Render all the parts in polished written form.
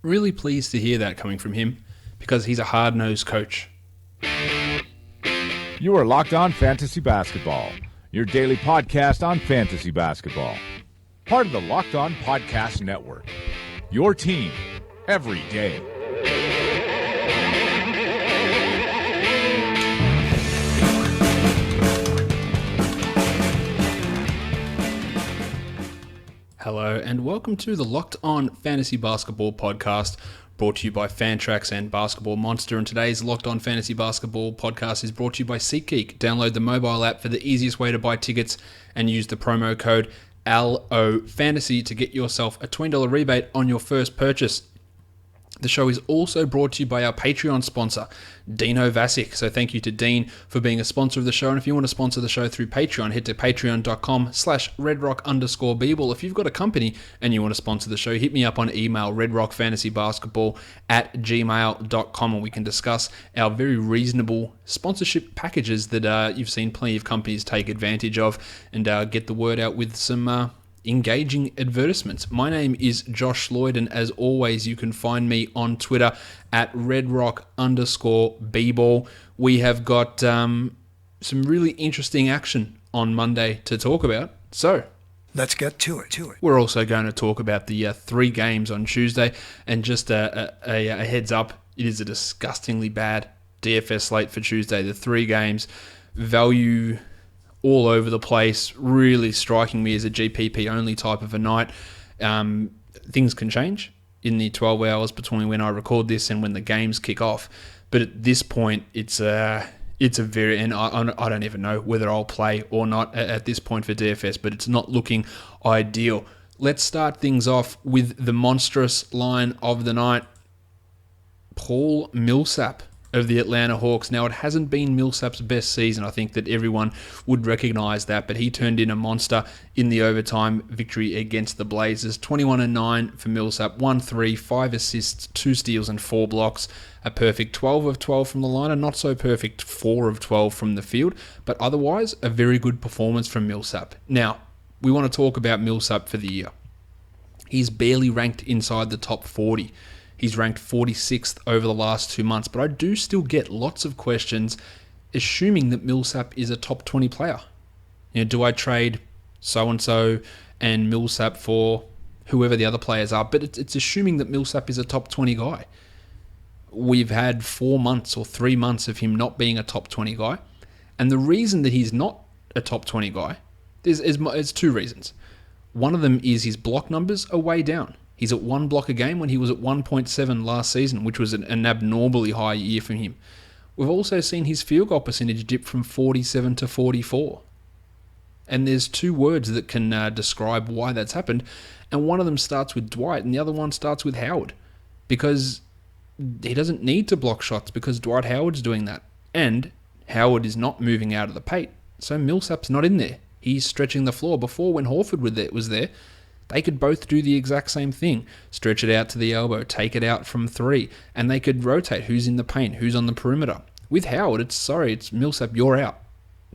Really pleased to hear that coming from him because he's a hard-nosed coach. You are Locked On Fantasy Basketball, your daily podcast on fantasy basketball. Part of the Locked On Podcast Network, your team every day. Hello and welcome to the Locked On Fantasy Basketball podcast, brought to you by Fantrax and Basketball Monster. And today's Locked On Fantasy Basketball podcast is brought to you by SeatGeek. Download the mobile app for the easiest way to buy tickets and use the promo code LOFANTASY to get yourself a $20 rebate on your first purchase. The show is also brought to you by our Patreon sponsor, Dino Vasic. So thank you to Dean for being a sponsor of the show. And if you want to sponsor the show through Patreon, head to patreon.com/redrock_bball. If you've got a company and you want to sponsor the show, hit me up on email, redrockfantasybasketball@gmail.com, and we can discuss our very reasonable sponsorship packages that you've seen plenty of companies take advantage of, and get the word out with some engaging advertisements. My name is Josh Lloyd, and as always, you can find me on Twitter at redrock_bball. We have got some really interesting action on Monday to talk about, so let's get to it. We're also going to talk about the 3 games on Tuesday, and just a heads up, it is a disgustingly bad DFS slate for Tuesday. The 3 games, value all over the place, really striking me as a GPP only type of a night. Things can change in the 12 hours between when I record this and when the games kick off. But at this point, it's a very, and I don't even know whether I'll play or not at this point for DFS, but it's not looking ideal. Let's start things off with the monstrous line of the night. Paul Millsap of the Atlanta Hawks. Now, it hasn't been Millsap's best season. I think that everyone would recognize that, but he turned in a monster in the overtime victory against the Blazers. 21-9 for Millsap, 1-3, 5 assists, 2 steals, and 4 blocks. A perfect 12 of 12 from the line, and not so perfect 4 of 12 from the field, but otherwise a very good performance from Millsap. Now, we want to talk about Millsap for the year. He's barely ranked inside the top 40. He's ranked 46th over the last 2 months, but I do still get lots of questions assuming that Millsap is a top 20 player. You know, do I trade so-and-so and Millsap for whoever the other players are? But it's assuming that Millsap is a top 20 guy. We've had 4 months or 3 months of him not being a top 20 guy, and the reason that he's not a top 20 guy is 2 reasons. One of them is his block numbers are way down. He's at 1 block a game when he was at 1.7 last season, which was an abnormally high year for him. We've also seen his field goal percentage dip from 47 to 44. And there's 2 words that can describe why that's happened. And one of them starts with Dwight and the other one starts with Howard. Because he doesn't need to block shots because Dwight Howard's doing that. And Howard is not moving out of the paint. So Millsap's not in there. He's stretching the floor. Before, when Horford was there, they could both do the exact same thing. Stretch it out to the elbow, take it out from 3, and they could rotate who's in the paint, who's on the perimeter. With Howard, it's Millsap, you're out.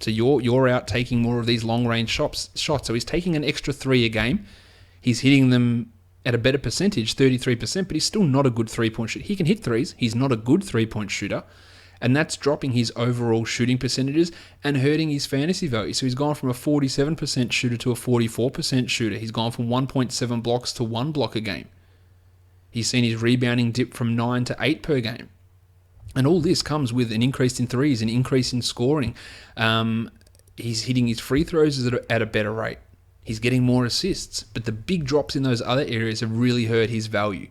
So you're out taking more of these long-range shots. So he's taking an extra 3 a game. He's hitting them at a better percentage, 33%, but he's still not a good 3-point shooter. He can hit 3s. He's not a good 3-point shooter. And that's dropping his overall shooting percentages and hurting his fantasy value. So he's gone from a 47% shooter to a 44% shooter. He's gone from 1.7 blocks to 1 block a game. He's seen his rebounding dip from 9 to 8 per game. And all this comes with an increase in 3s, an increase in scoring. He's hitting his free throws at a better rate. He's getting more assists. But the big drops in those other areas have really hurt his value.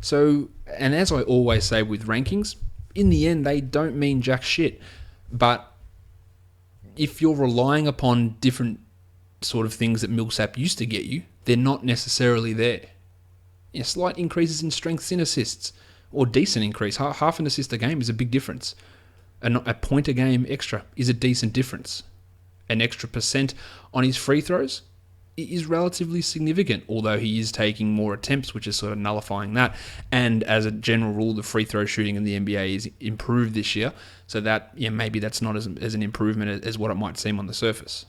So, and as I always say with rankings, in the end, they don't mean jack shit. But if you're relying upon different sort of things that Millsap used to get you, they're not necessarily there. Slight increases in strengths in assists, or decent increase. Half an assist a game is a big difference. A point a game extra is a decent difference. An extra % on his free throws is relatively significant, although he is taking more attempts, which is sort of nullifying that. And as a general rule, the free throw shooting in the NBA is improved this year, so that maybe that's not as an improvement as what it might seem on the surface.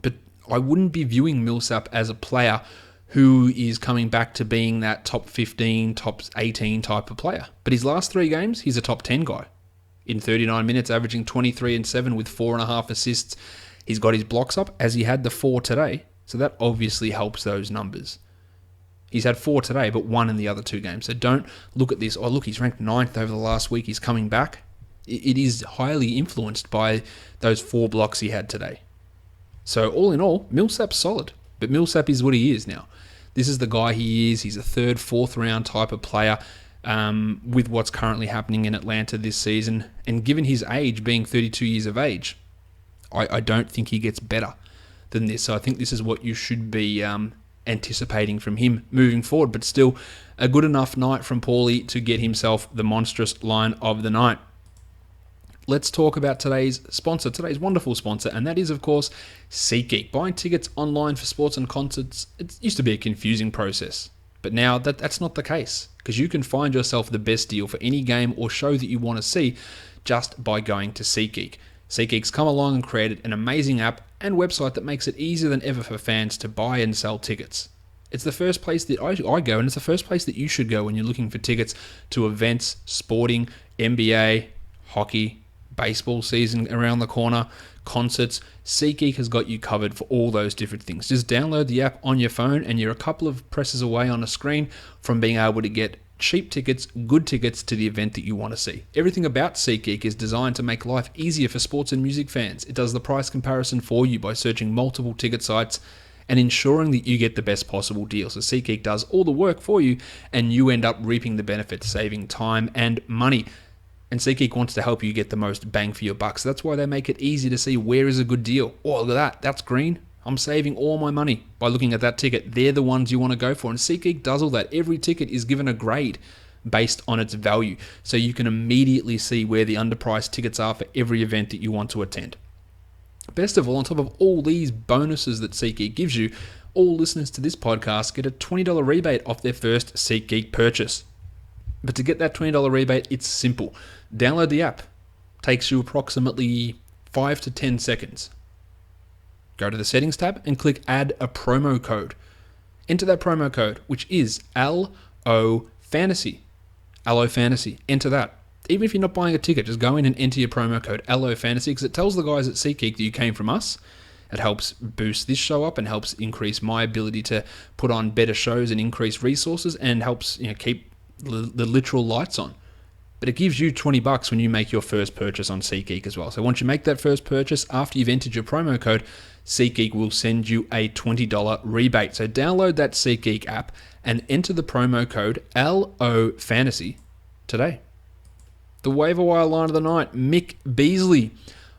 But I wouldn't be viewing Millsap as a player who is coming back to being that top 15, top 18 type of player. But his last 3 games, he's a top 10 guy. In 39 minutes, averaging 23 and 7 with 4.5 assists. He's got his blocks up, as he had the 4 today. So that obviously helps those numbers. He's had 4 today, but 1 in the other 2 games. So don't look at this, oh look, he's ranked 9th over the last week, he's coming back. It is highly influenced by those 4 blocks he had today. So all in all, Millsap's solid. But Millsap is what he is now. This is the guy he is. He's a 3rd, 4th round type of player with what's currently happening in Atlanta this season. And given his age, being 32 years of age, I don't think he gets better than this. So I think this is what you should be anticipating from him moving forward. But still, a good enough night from Paulie to get himself the monstrous line of the night. Let's talk about today's sponsor, today's wonderful sponsor, and that is, of course, SeatGeek. Buying tickets online for sports and concerts, it used to be a confusing process. But now that's not the case, because you can find yourself the best deal for any game or show that you want to see just by going to SeatGeek. SeatGeek's come along and created an amazing app and website that makes it easier than ever for fans to buy and sell tickets. It's the first place that I go, and it's the first place that you should go when you're looking for tickets to events, sporting, NBA, hockey, baseball season around the corner, concerts. SeatGeek has got you covered for all those different things. Just download the app on your phone and you're a couple of presses away on a screen from being able to get cheap tickets, good tickets to the event that you want to see. Everything about SeatGeek is designed to make life easier for sports and music fans. It does the price comparison for you by searching multiple ticket sites and ensuring that you get the best possible deal. So SeatGeek does all the work for you and you end up reaping the benefits, saving time and money. And SeatGeek wants to help you get the most bang for your buck. So that's why they make it easy to see where is a good deal. Oh, look at that. That's green. I'm saving all my money by looking at that ticket. They're the ones you want to go for. And SeatGeek does all that. Every ticket is given a grade based on its value. So you can immediately see where the underpriced tickets are for every event that you want to attend. Best of all, on top of all these bonuses that SeatGeek gives you, all listeners to this podcast get a $20 rebate off their first SeatGeek purchase. But to get that $20 rebate, it's simple. Download the app. Takes you approximately 5 to 10 seconds. Go to the settings tab and click add a promo code. Enter that promo code, which is LO Fantasy. LO Fantasy. Enter that. Even if you're not buying a ticket, just go in and enter your promo code LO Fantasy, because it tells the guys at SeatGeek that you came from us. It helps boost this show up and helps increase my ability to put on better shows and increase resources, and helps keep the literal lights on. But it gives you $20 when you make your first purchase on SeatGeek as well. So once you make that first purchase, after you've entered your promo code, SeatGeek will send you a $20 rebate. So download that SeatGeek app and enter the promo code LO Fantasy today. The waiver wire line of the night, Mick Beasley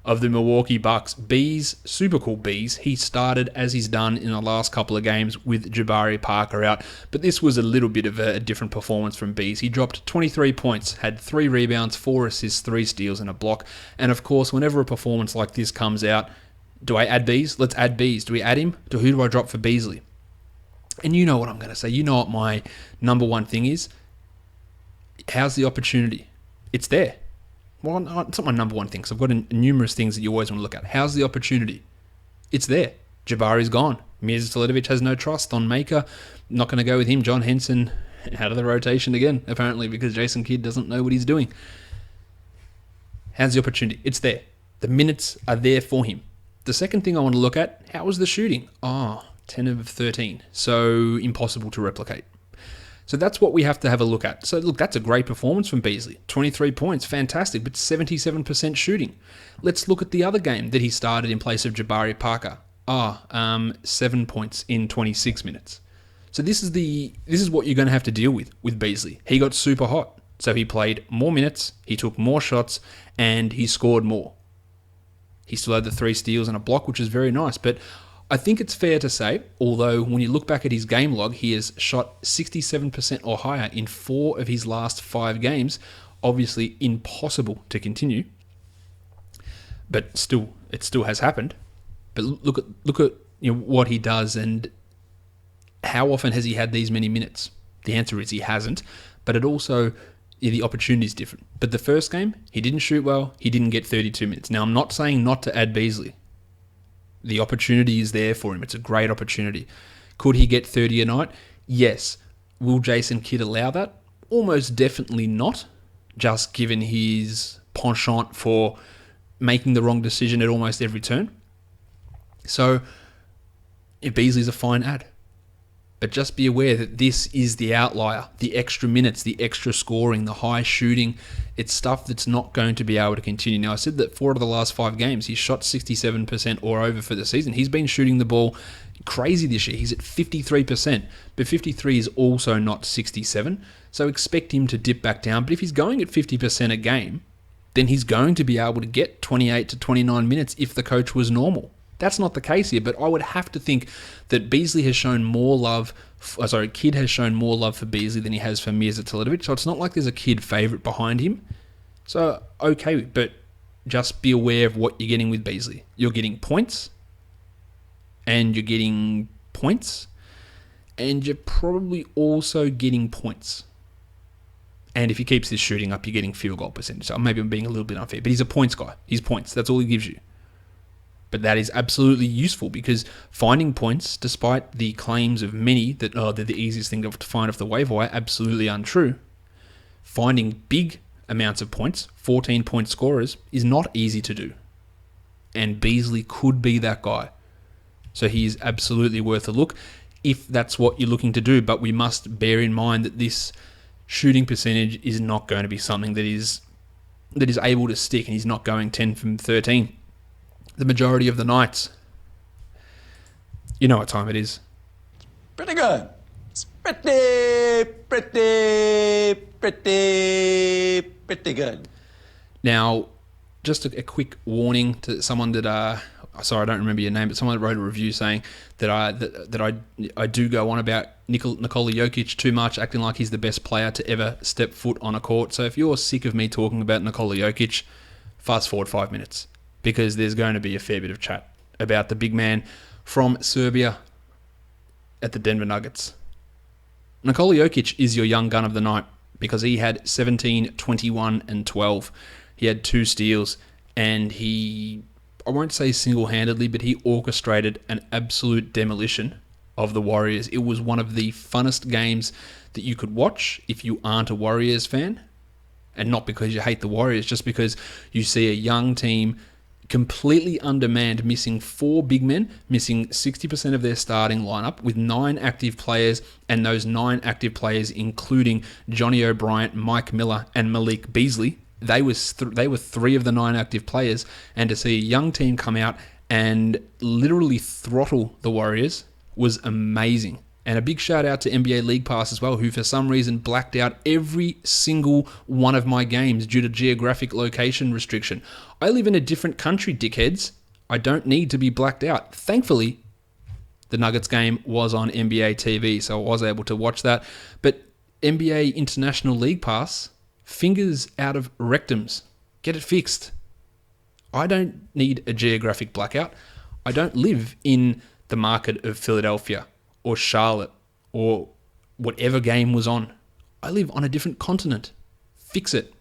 of the Milwaukee Bucks. Bees, super cool Bees. He started as he's done in the last couple of games with Jabari Parker out, but this was a little bit of a different performance from Bees. He dropped 23 points, had 3 rebounds, 4 assists, 3 steals, and a block. And of course, whenever a performance like this comes out, do I add Bees? Let's add Bees. Do we add him? Who do I drop for Beasley? And you know what I'm going to say. You know what my number one thing is. How's the opportunity? It's there. Well, it's not my number one thing, because I've got numerous things that you always want to look at. How's the opportunity? It's there. Jabari's gone. Mirza Teletovic has no trust on Maker. Not going to go with him. John Henson out of the rotation again, apparently, because Jason Kidd doesn't know what he's doing. How's the opportunity? It's there. The minutes are there for him. The second thing I want to look at, how was the shooting? 10 of 13. So impossible to replicate. So that's what we have to have a look at. So look, that's a great performance from Beasley. 23 points, fantastic, but 77% shooting. Let's look at the other game that he started in place of Jabari Parker. 7 points in 26 minutes. So this is what you're going to have to deal with Beasley. He got super hot. So he played more minutes, he took more shots, and he scored more. He still had the 3 steals and a block, which is very nice, but I think it's fair to say, although when you look back at his game log, he has shot 67% or higher in 4 of his last 5 games. Obviously impossible to continue, but it still has happened. But look at what he does, and how often has he had these many minutes? The answer is he hasn't, but it also, the opportunity is different. But the first game, he didn't shoot well, he didn't get 32 minutes. Now, I'm not saying not to add Beasley. The opportunity is there for him. It's a great opportunity. Could he get 30 a night? Yes. Will Jason Kidd allow that? Almost definitely not, just given his penchant for making the wrong decision at almost every turn. So, Beasley's a fine ad. But just be aware that this is the outlier. The extra minutes, the extra scoring, the high shooting. It's stuff that's not going to be able to continue. Now, I said that 4 of the last 5 games, he's shot 67% or over for the season. He's been shooting the ball crazy this year. He's at 53%. But 53 is also not 67. So expect him to dip back down. But if he's going at 50% a game, then he's going to be able to get 28 to 29 minutes if the coach was normal. That's not the case here, but I would have to think that Beasley has shown more love, Kidd has shown more love for Beasley than he has for Mirza Teletovic, so it's not like there's a Kidd favourite behind him. So, okay, but just be aware of what you're getting with Beasley. You're getting points, and you're getting points, and you're probably also getting points. And if he keeps this shooting up, you're getting field goal percentage. So maybe I'm being a little bit unfair, but he's a points guy. He's points. That's all he gives you. But that is absolutely useful because finding points, despite the claims of many that they're the easiest thing to find off the waiver wire, absolutely untrue. Finding big amounts of points, 14-point scorers, is not easy to do. And Beasley could be that guy. So he is absolutely worth a look if that's what you're looking to do. But we must bear in mind that this shooting percentage is not going to be something that is able to stick, and he's not going 10 from 13. The majority of the nights. You know what time it is. Pretty good. It's pretty good. Now, just a quick warning to someone that sorry, I don't remember your name, but someone that wrote a review saying that I do go on about Nikola Jokic too much, acting like he's the best player to ever step foot on a court. So if you're sick of me talking about Nikola Jokic, fast forward 5 minutes. Because there's going to be a fair bit of chat about the big man from Serbia at the Denver Nuggets. Nikola Jokic is your young gun of the night because he had 17, 21, and 12. He had 2 steals, and I won't say single-handedly, but he orchestrated an absolute demolition of the Warriors. It was one of the funnest games that you could watch if you aren't a Warriors fan. And not because you hate the Warriors, just because you see a young team completely undermanned, missing 4 big men, missing 60% of their starting lineup with 9 active players, and those 9 active players including Johnny O'Bryant, Mike Miller, and Malik Beasley. They were 3 of the 9 active players, and to see a young team come out and literally throttle the Warriors was amazing. And a big shout out to NBA League Pass as well, who for some reason blacked out every single one of my games due to geographic location restriction. I live in a different country, dickheads. I don't need to be blacked out. Thankfully, the Nuggets game was on NBA TV, so I was able to watch that. But NBA International League Pass, fingers out of rectums. Get it fixed. I don't need a geographic blackout. I don't live in the market of Philadelphia or Charlotte, or whatever game was on. I live on a different continent. Fix it.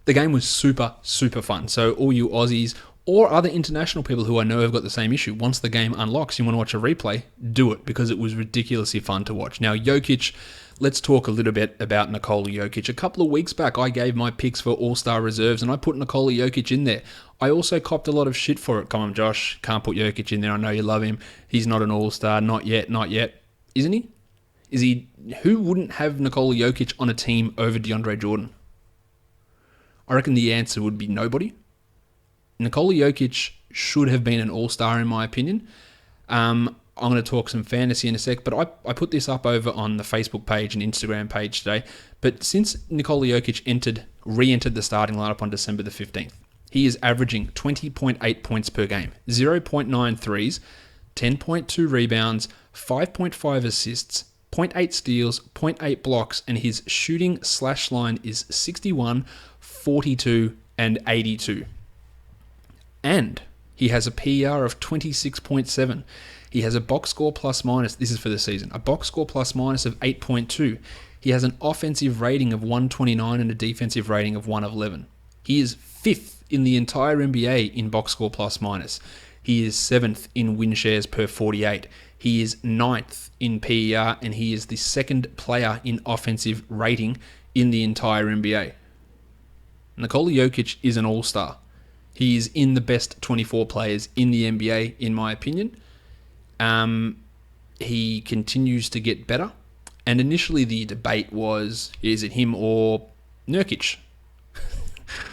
The game was super, super fun. So all you Aussies or other international people who I know have got the same issue, once the game unlocks, you want to watch a replay, do it, because it was ridiculously fun to watch. Now, Jokic, let's talk a little bit about Nikola Jokic. A couple of weeks back, I gave my picks for All-Star reserves, and I put Nikola Jokic in there. I also copped a lot of shit for it. Come on, Josh, can't put Jokic in there. I know you love him. He's not an All-Star. Not yet. Isn't he? Is he? Who wouldn't have Nikola Jokic on a team over DeAndre Jordan? I reckon the answer would be nobody. Nikola Jokic should have been an all-star in my opinion. I'm going to talk some fantasy in a sec, but I put this up over on the Facebook page and Instagram page today. But since Nikola Jokic re-entered the starting lineup on December the 15th, he is averaging 20.8 points per game, 0.9 threes, 10.2 rebounds, 5.5 assists, 0.8 steals, 0.8 blocks, and his shooting slash line is 61, 42, and 82. And he has a PER of 26.7. He has a box score plus minus, this is for the season, a box score plus minus of 8.2. He has an offensive rating of 129 and a defensive rating of 111. He is 5th in the entire NBA in box score plus minus. He is 7th in win shares per 48. He is 9th in PER, and he is the second player in offensive rating in the entire NBA. Nikola Jokic is an all-star. He is in the best 24 players in the NBA, in my opinion. He continues to get better. And initially the debate was, is it him or Nurkic?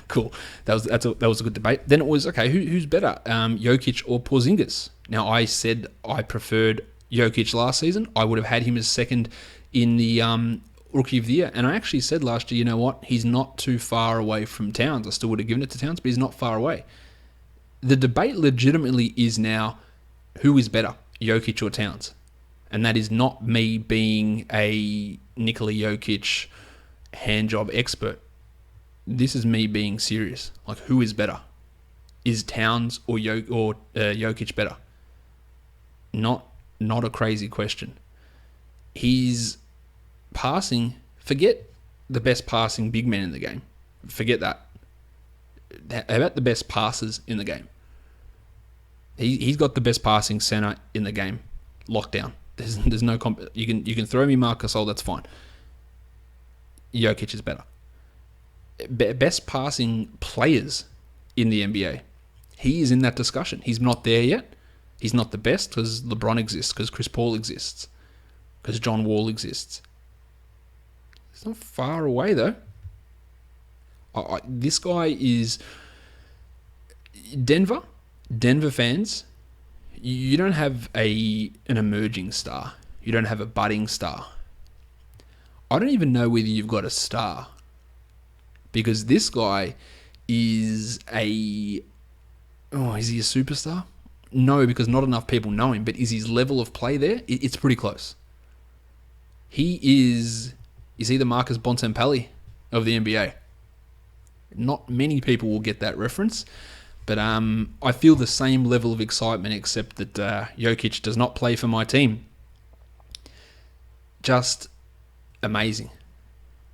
Cool. That was a good debate. Then it was, okay, who's better, Jokic or Porzingis? Now, I said I preferred Jokic last season. I would have had him as second in the Rookie of the Year. And I actually said last year, you know what? He's not too far away from Towns. I still would have given it to Towns, but he's not far away. The debate legitimately is now, who is better, Jokic or Towns? And that is not me being a Nikola Jokic handjob expert. This is me being serious. Like, who is better? Is Towns or Jokic better? Not a crazy question. He's passing. Forget the best passing big man in the game. Forget that. How about the best passers in the game? He's got the best passing center in the game. Lockdown. There's no you can throw me Marc Gasol, that's fine. Jokic is better. Best passing players in the NBA. He is in that discussion. He's not there yet. He's not the best because LeBron exists, because Chris Paul exists, because John Wall exists. It's not far away though. This guy is Denver fans. You don't have an emerging star. You don't have a budding star. I don't even know whether you've got a star. Because this guy is is he a superstar? No, because not enough people know him. But is his level of play there? It's pretty close. Is he the Marcus Bontempelli of the NBA? Not many people will get that reference. But I feel the same level of excitement, except that Jokic does not play for my team. Just amazing,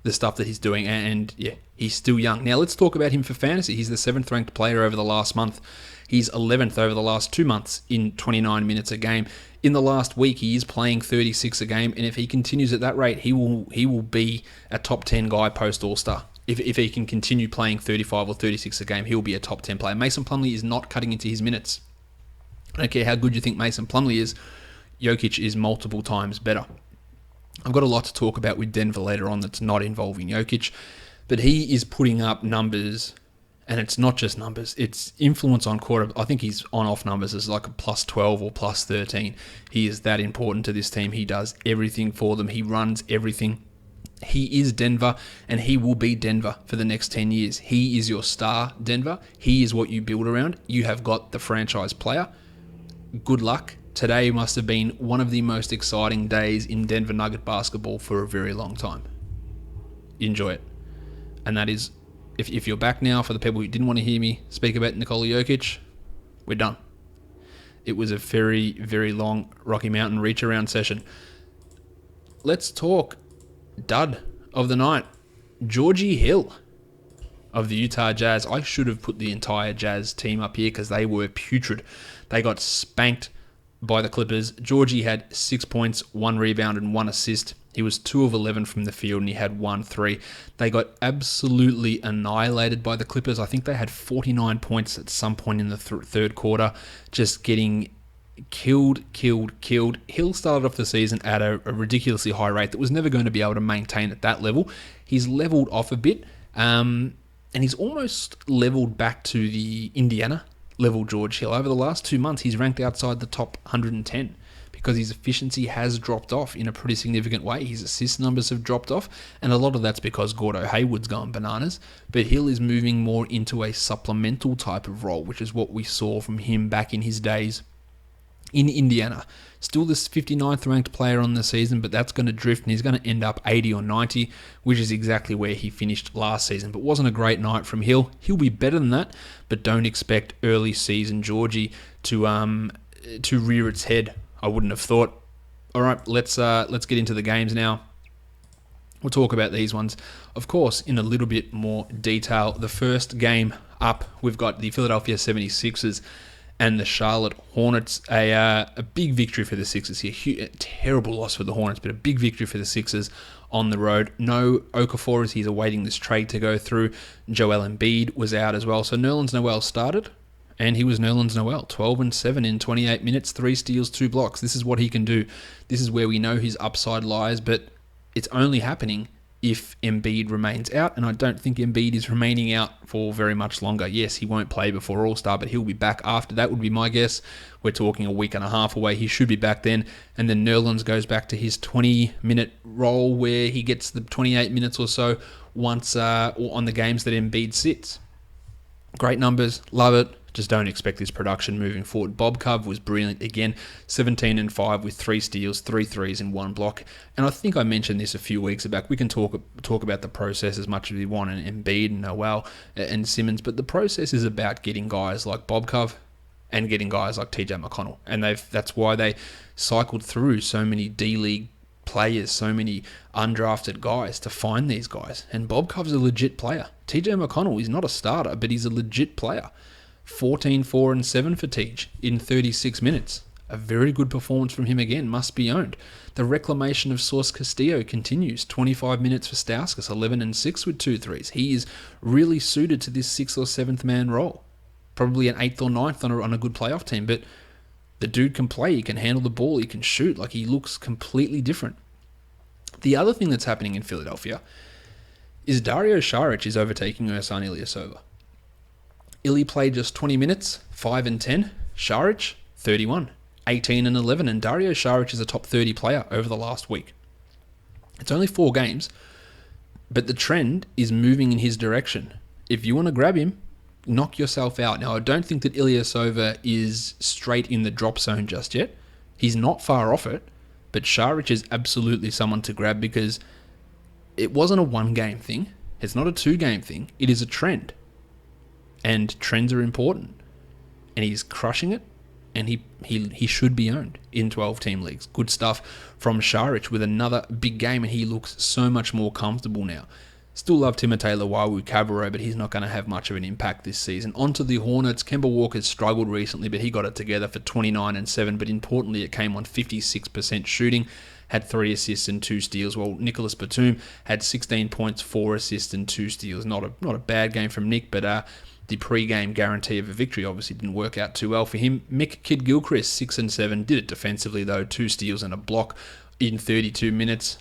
the stuff that he's doing. And yeah, he's still young. Now let's talk about him for fantasy. He's the 7th ranked player over the last month. He's 11th over the last 2 months in 29 minutes a game. In the last week, he is playing 36 a game. And if he continues at that rate, he will be a top 10 guy post All-Star. If he can continue playing 35 or 36 a game, he'll be a top 10 player. Mason Plumlee is not cutting into his minutes. I don't care how good you think Mason Plumlee is, Jokic is multiple times better. I've got a lot to talk about with Denver later on that's not involving Jokic, but he is putting up numbers, and it's not just numbers, it's influence on court. I think his on-off numbers is like a plus 12 or plus 13. He is that important to this team. He does everything for them. He runs everything. He is Denver, and he will be Denver for the next 10 years. He is your star, Denver. He is what you build around. You have got the franchise player. Good luck. Today must have been one of the most exciting days in Denver Nugget basketball for a very long time. Enjoy it. And that is, if you're back now, for the people who didn't want to hear me speak about Nikola Jokic, we're done. It was a very, very long Rocky Mountain reach-around session. Let's talk dud of the night, Georgie Hill of the Utah Jazz. I should have put the entire Jazz team up here because they were putrid. They got spanked by the Clippers. Georgie had 6 points, 1 rebound, and 1 assist. He was 2 of 11 from the field, and he had 1 3. They got absolutely annihilated by the Clippers. I think they had 49 points at some point in the third quarter, just getting killed. Hill started off the season at a ridiculously high rate that was never going to be able to maintain at that level. He's leveled off a bit, and he's almost leveled back to the Indiana level George Hill. Over the last 2 months, he's ranked outside the top 110 because his efficiency has dropped off in a pretty significant way. His assist numbers have dropped off, and a lot of that's because Gordo Hayward's going bananas, but Hill is moving more into a supplemental type of role, which is what we saw from him back in his days in Indiana. Still this 59th ranked player on the season, but that's going to drift and he's going to end up 80 or 90, which is exactly where he finished last season. But wasn't a great night from Hill. He'll be better than that, but don't expect early season Georgie to rear its head. I wouldn't have thought. All right, let's get into the games now. We'll talk about these ones, of course, in a little bit more detail. The first game up, we've got the Philadelphia 76ers and the Charlotte Hornets. A big victory for the Sixers here. A terrible loss for the Hornets, but a big victory for the Sixers on the road. No Okafor, as he's awaiting this trade to go through. Joel Embiid was out as well. So Nerlens Noel started, and he was Nerlens Noel. 12 and 7 in 28 minutes, 3 steals, 2 blocks. This is what he can do. This is where we know his upside lies, but it's only happening if Embiid remains out, and I don't think Embiid is remaining out for very much longer. Yes, he won't play before All-Star, but he'll be back after. That would be my guess. We're talking a week and a half away. He should be back then, and then Nerlens goes back to his 20-minute role where he gets the 28 minutes or so once on the games that Embiid sits. Great numbers, love it. Just don't expect this production moving forward. Bob Cove was brilliant again, 17 and 5 with 3 steals, 3 threes in 1 block. And I think I mentioned this a few weeks back. We can talk about the process as much as we want, and Embiid and Noel and Simmons, but the process is about getting guys like Bob Cove and getting guys like TJ McConnell. And that's why they cycled through so many D-League players, so many undrafted guys to find these guys. And Bob Cove's a legit player. TJ McConnell is not a starter, but he's a legit player. 14, 4, and 7 for Tej in 36 minutes. A very good performance from him again, must be owned. The reclamation of Source Castillo continues. 25 minutes for Stauskas, 11 and 6 with 2 threes. He is really suited to this 6th or 7th man role. Probably an 8th or 9th on a good playoff team, but the dude can play, he can handle the ball, he can shoot. Like, he looks completely different. The other thing that's happening in Philadelphia is Dario Saric is overtaking Ersan Ilyasova. Illy played just 20 minutes, 5 and 10. Saric, 31, 18 and 11. And Dario Saric is a top 30 player over the last week. It's only 4 games, but the trend is moving in his direction. If you want to grab him, knock yourself out. Now, I don't think that Ilyasova is straight in the drop zone just yet. He's not far off it, but Saric is absolutely someone to grab because it wasn't a 1-game thing. It's not a 2-game thing. It is a trend. And trends are important. And he's crushing it. And he should be owned in 12-team leagues. Good stuff from Saric with another big game. And he looks so much more comfortable now. Still love Timothé Luwawu-Cabarrot, but he's not going to have much of an impact this season. On to the Hornets. Kemba Walker's struggled recently, but he got it together for 29 and 7. But importantly, it came on 56% shooting. Had 3 assists and 2 steals. Well, Nicholas Batum had 16 points, 4 assists and 2 steals. Not a bad game from Nick, but the pre-game guarantee of a victory obviously didn't work out too well for him. Mick Kidd-Gilchrist, 6 and 7, did it defensively though, 2 steals and a block in 32 minutes.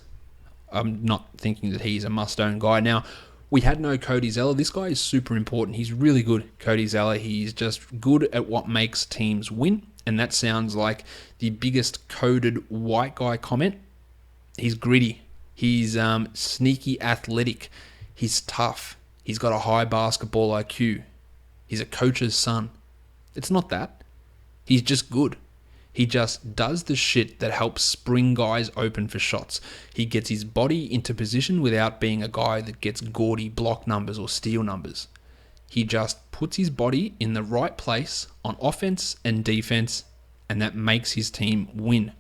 I'm not thinking that he's a must-own guy. Now, we had no Cody Zeller. This guy is super important. He's really good, Cody Zeller. He's just good at what makes teams win, and that sounds like the biggest coded white guy comment. He's gritty. He's sneaky athletic. He's tough. He's got a high basketball IQ. He's a coach's son. It's not that. He's just good. He just does the shit that helps spring guys open for shots. He gets his body into position without being a guy that gets gaudy block numbers or steal numbers. He just puts his body in the right place on offense and defense, and that makes his team win.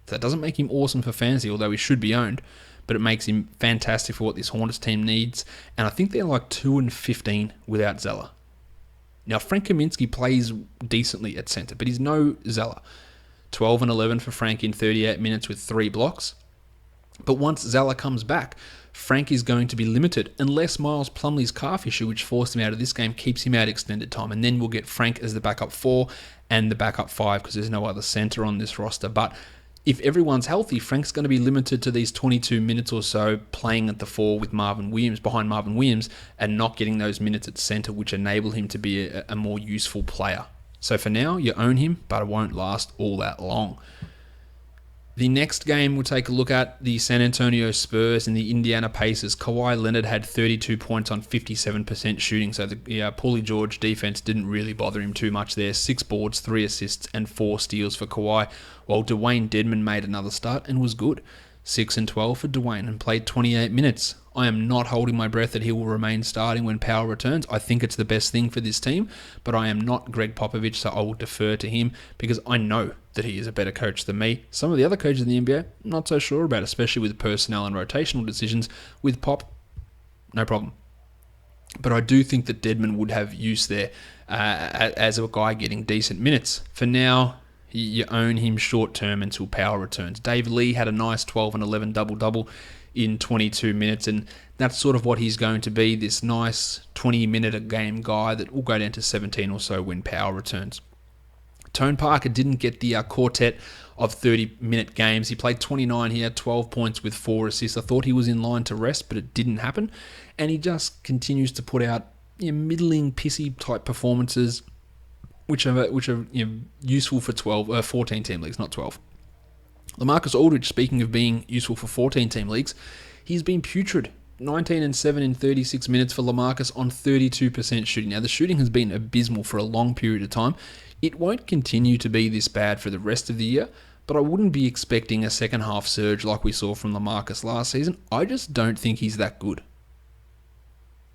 That doesn't make him awesome for fantasy, although he should be owned, but it makes him fantastic for what this Hornets team needs. And I think they're like 2 and 15 without Zeller. Now, Frank Kaminsky plays decently at center, but he's no Zeller. 12 and 11 for Frank in 38 minutes with 3 blocks. But once Zeller comes back, Frank is going to be limited, unless Miles Plumlee's calf issue, which forced him out of this game, keeps him out extended time. And then we'll get Frank as the backup 4 and the backup 5 because there's no other center on this roster. But if everyone's healthy, Frank's going to be limited to these 22 minutes or so playing at the 4 with Marvin Williams, behind Marvin Williams, and not getting those minutes at center, which enable him to be a more useful player. So for now, you own him, but it won't last all that long. The next game we'll take a look at, the San Antonio Spurs and the Indiana Pacers. Kawhi Leonard had 32 points on 57% shooting, so the Paulie George defense didn't really bother him too much there. 6 boards, 3 assists, and 4 steals for Kawhi, while Dwayne Dedmon made another start and was good. 6 and 12 for Dwayne and played 28 minutes. I am not holding my breath that he will remain starting when Powell returns. I think it's the best thing for this team, but I am not Greg Popovich, so I will defer to him because I know that he is a better coach than me. Some of the other coaches in the NBA, not so sure about, especially with personnel and rotational decisions. With Pop, no problem. But I do think that Deadman would have use there as a guy getting decent minutes. For now, you own him short term until power returns. Dave Lee had a nice 12 and 11 double-double in 22 minutes, and that's sort of what he's going to be, this nice 20-minute-a-game guy that will go down to 17 or so when power returns. Tone Parker didn't get the quartet of 30-minute games. He played 29 here, 12 points with 4 assists. I thought he was in line to rest, but it didn't happen. And he just continues to put out middling, pissy-type performances, which are useful for 14-team leagues, not 12. LaMarcus Aldridge, speaking of being useful for 14-team leagues, he's been putrid. 19 and 7 in 36 minutes for LaMarcus on 32% shooting. Now, the shooting has been abysmal for a long period of time. It won't continue to be this bad for the rest of the year, but I wouldn't be expecting a second half surge like we saw from LaMarcus last season. I just don't think he's that good.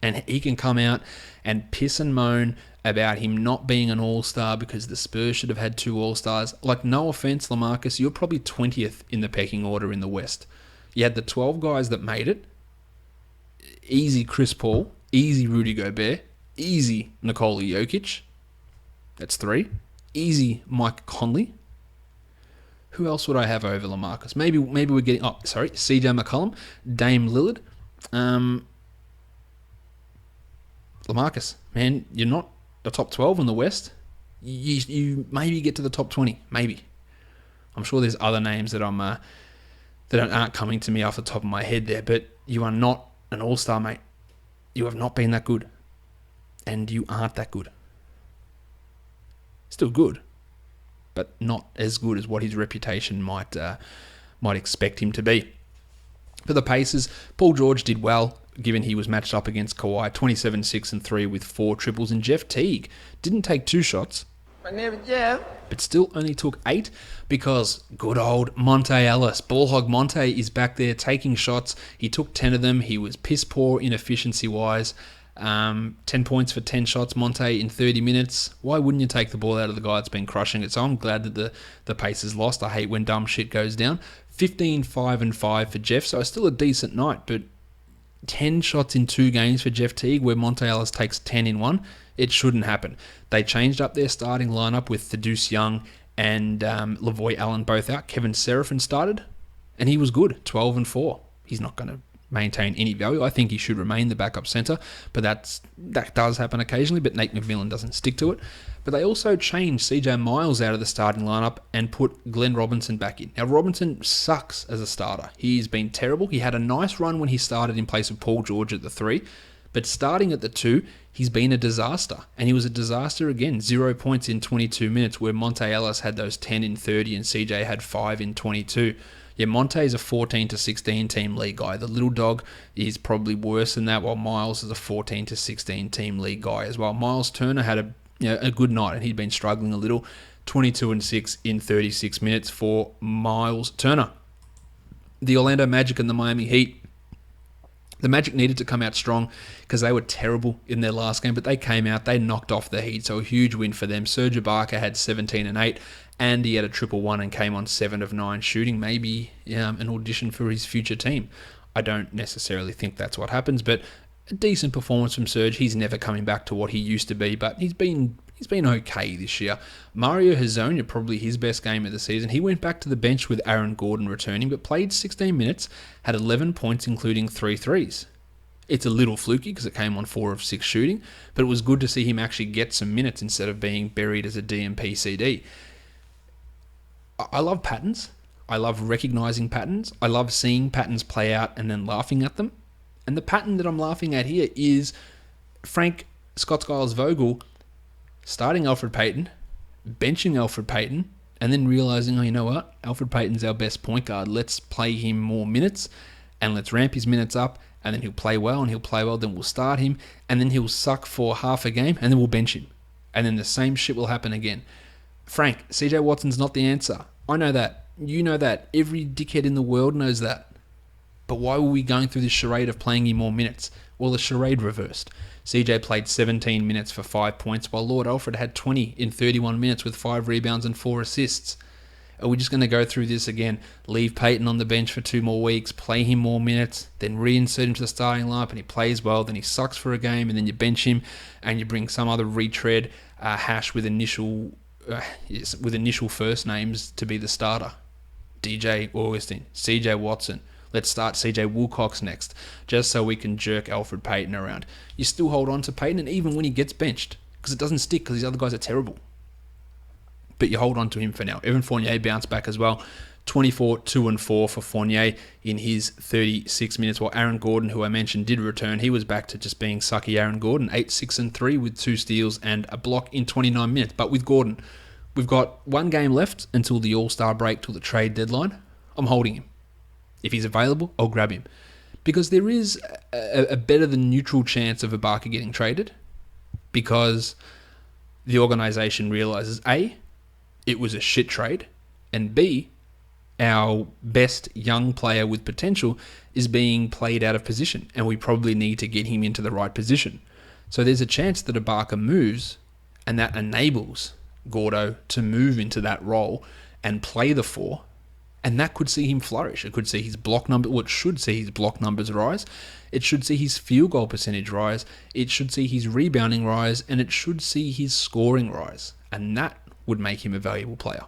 And he can come out and piss and moan about him not being an all-star because the Spurs should have had 2 all-stars. Like, no offense, LaMarcus, you're probably 20th in the pecking order in the West. You had the 12 guys that made it. Easy Chris Paul, easy Rudy Gobert, easy Nikola Jokic. That's 3. Easy Mike Conley. Who else would I have over LaMarcus? Maybe we're getting... CJ McCollum, Dame Lillard. LaMarcus, man, you're not the top 12 in the West. You maybe get to the top 20, maybe. I'm sure there's other names that aren't coming to me off the top of my head there, but you are not an all-star, mate. You have not been that good, and you aren't that good. Still good, but not as good as what his reputation might expect him to be. For the Pacers, Paul George did well, given he was matched up against Kawhi, 27, 6, and 3 with 4 triples, and Jeff Teague didn't take 2 shots, My name is Jeff. but still only took 8 because good old Monte Ellis, Ballhog Monte, is back there taking shots. He took 10 of them. He was piss poor inefficiency-wise. 10 points for 10 shots, Monte, in 30 minutes. Why wouldn't you take the ball out of the guy that's been crushing it? So I'm glad that the Pacers lost. I hate when dumb shit goes down. 15, 5, and 5 for Jeff, so still a decent night, but 10 shots in 2 games for Jeff Teague, where Monte Ellis takes 10 in 1. It shouldn't happen. They changed up their starting lineup with Thaddeus Young and Lavoy Allen both out. Kevin Seraphin started, and he was good, 12 and 4. He's not going to maintain any value. I think he should remain the backup center, but that does happen occasionally, but Nate McMillan doesn't stick to it. But they also changed CJ Miles out of the starting lineup and put Glenn Robinson back in. Now, Robinson sucks as a starter. He's been terrible. He had a nice run when he started in place of Paul George at the 3, but starting at the 2, he's been a disaster. And he was a disaster again. 0 points in 22 minutes, where Monte Ellis had those 10 in 30 and CJ had 5 in 22. Yeah, Monte is a 14 to 16 team league guy. The little dog is probably worse than that, while Miles is a 14 to 16 team league guy as well. Miles Turner had a good night, and he'd been struggling a little. 22 and 6 in 36 minutes for Miles Turner. The Orlando Magic and the Miami Heat. The Magic needed to come out strong because they were terrible in their last game, but they came out, they knocked off the Heat, so a huge win for them. Serge Ibaka had 17 and 8, and he had a 1-1 and came on 7 of 9 shooting, maybe an audition for his future team. I don't necessarily think that's what happens, but a decent performance from Serge. He's never coming back to what he used to be, but he's been okay this year. Mario Hezonja, probably his best game of the season. He went back to the bench with Aaron Gordon returning, but played 16 minutes, had 11 points, including 3 threes. It's a little fluky because it came on 4 of 6 shooting, but it was good to see him actually get some minutes instead of being buried as a DMP CD. I love patterns. I love recognizing patterns. I love seeing patterns play out and then laughing at them. And the pattern that I'm laughing at here is Frank Scott Skiles Vogel starting Alfred Payton, benching Alfred Payton, and then realizing, oh, you know what? Alfred Payton's our best point guard. Let's play him more minutes, and let's ramp his minutes up, and then he'll play well, then we'll start him, and then he'll suck for half a game, and then we'll bench him. And then the same shit will happen again. Frank, CJ Watson's not the answer. I know that. You know that. Every dickhead in the world knows that. But why were we going through this charade of playing him more minutes? Well, the charade reversed. CJ played 17 minutes for 5 points, while Lord Alfred had 20 in 31 minutes with 5 rebounds and 4 assists. Are we just going to go through this again? Leave Payton on the bench for 2 more weeks, play him more minutes, then reinsert him to the starting lineup, and he plays well, then he sucks for a game, and then you bench him, and you bring some other retread hash with initial first names to be the starter. DJ Augustine, CJ Watson. Let's start CJ Wilcox next, just so we can jerk Alfred Payton around. You still hold on to Payton, and even when he gets benched, because it doesn't stick, because these other guys are terrible. But you hold on to him for now. Evan Fournier bounced back as well. 24, 2 and 4 for Fournier in his 36 minutes, while Aaron Gordon, who I mentioned, did return. He was back to just being sucky Aaron Gordon. 8, 6 and 3 with 2 steals and a block in 29 minutes. But with Gordon, we've got 1 game left until the All-Star break, till the trade deadline. I'm holding him. If he's available, I'll grab him. Because there is a better than neutral chance of Ibaka getting traded, because the organisation realises, A, it was a shit trade, and B, our best young player with potential is being played out of position, and we probably need to get him into the right position. So there's a chance that Ibaka moves, and that enables Gordo to move into that role and play the 4, and that could see him flourish. It could see his block number, well, it should see his block numbers rise. It should see his field goal percentage rise. It should see his rebounding rise, and it should see his scoring rise. And that would make him a valuable player.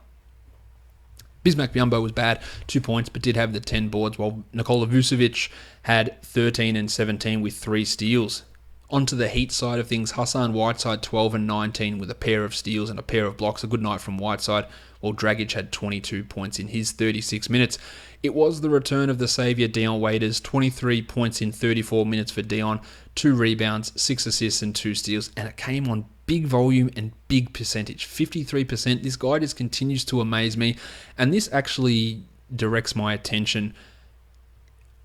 Bismack Biyombo was bad, 2 points, but did have the 10 boards, while Nikola Vucevic had 13 and 17 with 3 steals. Onto the Heat side of things, Hassan Whiteside 12 and 19 with a pair of steals and a pair of blocks. A good night from Whiteside, while Dragic had 22 points in his 36 minutes. It was the return of the saviour Dion Waiters, 23 points in 34 minutes for Dion, 2 rebounds, 6 assists and 2 steals, and it came on big volume and big percentage, 53%. This guy just continues to amaze me, and this actually directs my attention.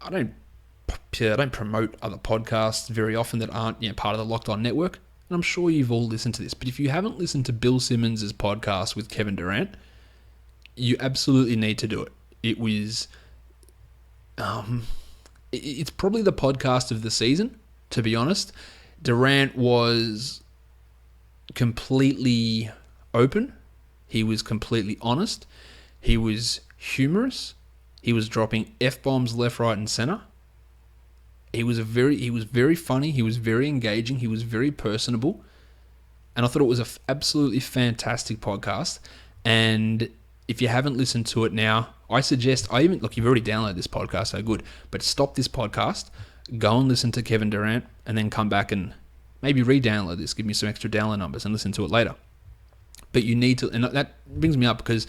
I don't promote other podcasts very often that aren't part of the Locked On Network, and I'm sure you've all listened to this, but if you haven't listened to Bill Simmons' podcast with Kevin Durant, you absolutely need to do it. It was, it's probably the podcast of the season, to be honest. Durant was completely open. He was completely honest. He was humorous. He was dropping F-bombs left, right, and center. He was very funny. He was very engaging. He was very personable. And I thought it was an absolutely fantastic podcast. And if you haven't listened to it now, I suggest, look, you've already downloaded this podcast, so good. But stop this podcast, go and listen to Kevin Durant, and then come back and maybe re-download this, give me some extra download numbers, and listen to it later. But you need to, and that brings me up because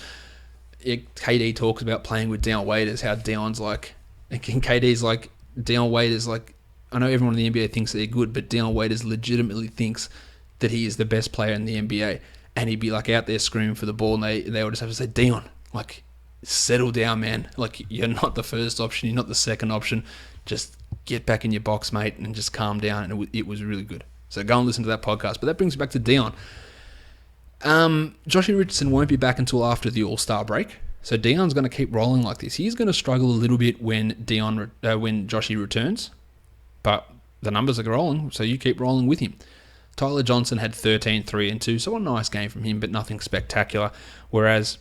KD talks about playing with Dion Waiters, how Dion's like, and KD's like, Dion Waiters, like, I know everyone in the NBA thinks they're good, but Dion Waiters legitimately thinks that he is the best player in the NBA. And he'd be like out there screaming for the ball, and they would just have to say, Dion, like, settle down, man. Like, you're not the first option, you're not the second option. Just get back in your box, mate, and just calm down. And it was really good. So go and listen to that podcast. But that brings me back to Dion. Joshie Richardson won't be back until after the All-Star break. So Dion's going to keep rolling like this. He's going to struggle a little bit when Joshie returns. But the numbers are rolling, so you keep rolling with him. Tyler Johnson had 13, 3 and 2, so a nice game from him, but nothing spectacular. Whereas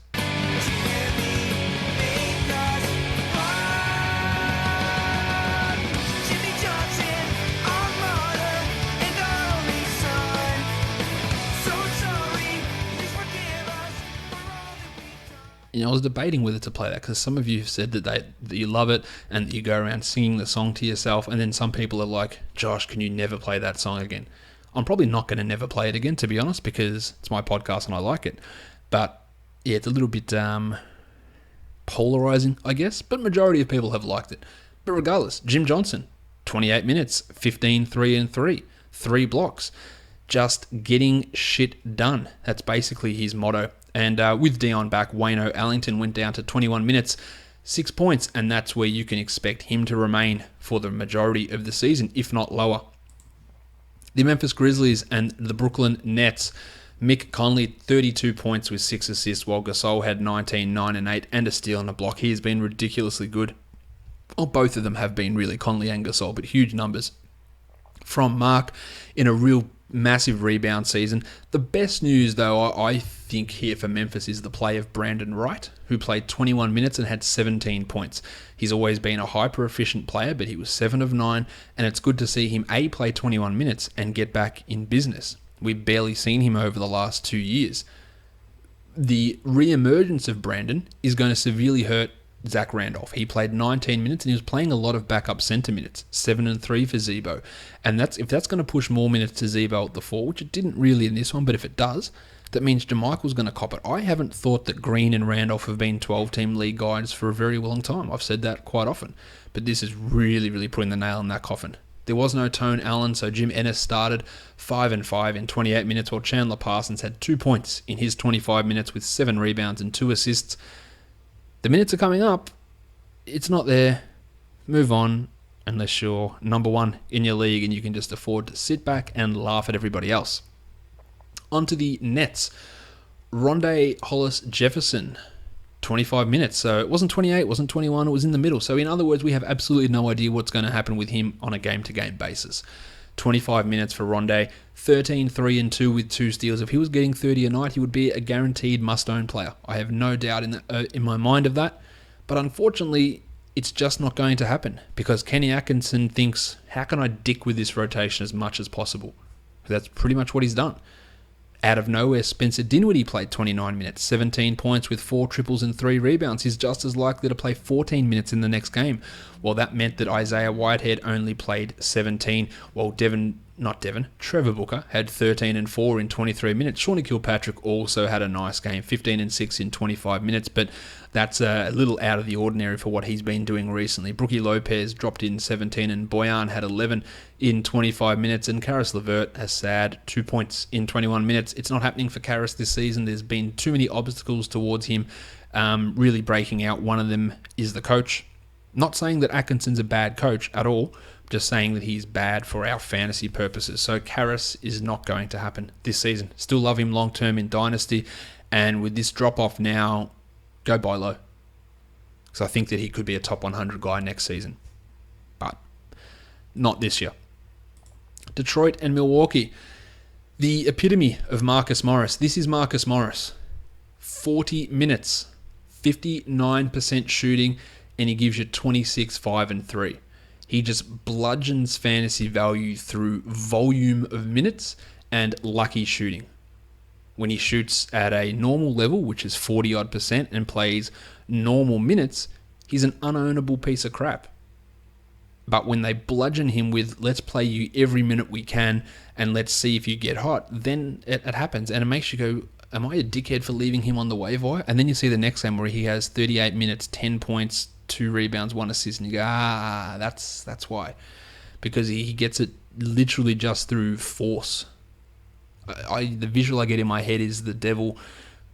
I was debating whether to play that, because some of you have said that you love it and that you go around singing the song to yourself, and then some people are like, Josh, can you never play that song again? I'm probably not going to never play it again, to be honest, because it's my podcast and I like it. But yeah, it's a little bit polarizing, I guess, but majority of people have liked it. But regardless, Jim Johnson, 28 minutes, 15, 3 and 3, 3 blocks, just getting shit done. That's basically his motto. And with Dion back, Wayno Allington went down to 21 minutes, 6 points, and that's where you can expect him to remain for the majority of the season, if not lower. The Memphis Grizzlies and the Brooklyn Nets, Mick Conley, 32 points with 6 assists, while Gasol had 19, 9 and 8, and a steal and a block. He has been ridiculously good. Well, both of them have been really, Conley and Gasol, but huge numbers from Mark in a real Massive rebound season. The best news, though, I think here for Memphis is the play of Brandon Wright, who played 21 minutes and had 17 points. He's always been a hyper-efficient player, but he was 7 of 9, and it's good to see him, play 21 minutes and get back in business. We've barely seen him over the last 2 years. The re-emergence of Brandon is going to severely hurt Zach Randolph. He played 19 minutes and he was playing a lot of backup centre minutes, 7 and 3 for Zebo. And if that's going to push more minutes to Zebo at the 4, which it didn't really in this one, but if it does, that means JaMychal's going to cop it. I haven't thought that Green and Randolph have been 12-team league guys for a very long time. I've said that quite often. But this is really, really putting the nail in that coffin. There was no Tone Allen, so Jim Ennis started 5 and 5 in 28 minutes, while Chandler Parsons had 2 points in his 25 minutes with 7 rebounds and 2 assists. The minutes are coming up. It's not there. Move on, unless you're number 1 in your league and you can just afford to sit back and laugh at everybody else. On to the Nets. Rondé Hollis Jefferson, 25 minutes. So it wasn't 28, it wasn't 21, it was in the middle. So in other words, we have absolutely no idea what's going to happen with him on a game-to-game basis. 25 minutes for Rondé, 13, 3 and 2 with 2 steals. If he was getting 30 a night, he would be a guaranteed must-own player. I have no doubt in my mind of that. But unfortunately, it's just not going to happen because Kenny Atkinson thinks, how can I dick with this rotation as much as possible? That's pretty much what he's done. Out of nowhere, Spencer Dinwiddie played 29 minutes, 17 points with 4 triples and 3 rebounds. He's just as likely to play 14 minutes in the next game. Well, that meant that Isaiah Whitehead only played 17, while Trevor Booker had 13 and 4 in 23 minutes. Shawnee Kilpatrick also had a nice game, 15 and 6 in 25 minutes, but that's a little out of the ordinary for what he's been doing recently. Brookie Lopez dropped in 17, and Boyan had 11 in 25 minutes, and Karis LeVert has sad 2 points in 21 minutes. It's not happening for Karis this season. There's been too many obstacles towards him really breaking out. One of them is the coach. Not saying that Atkinson's a bad coach at all, just saying that he's bad for our fantasy purposes. So Karis is not going to happen this season. Still love him long-term in Dynasty, and with this drop-off now, go buy low. Because I think that he could be a top 100 guy next season. But not this year. Detroit and Milwaukee. The epitome of Marcus Morris. This is Marcus Morris. 40 minutes, 59% shooting, and he gives you 26, 5 and 3. He just bludgeons fantasy value through volume of minutes and lucky shooting. When he shoots at a normal level, which is 40-odd%, and plays normal minutes, he's an unownable piece of crap. But when they bludgeon him with, let's play you every minute we can, and let's see if you get hot, then it happens. And it makes you go, am I a dickhead for leaving him on the waiver wire? And then you see the next game where he has 38 minutes, 10 points, 2 rebounds, 1 assist, and you go, that's why. Because he gets it literally just through force. The visual I get in my head is the devil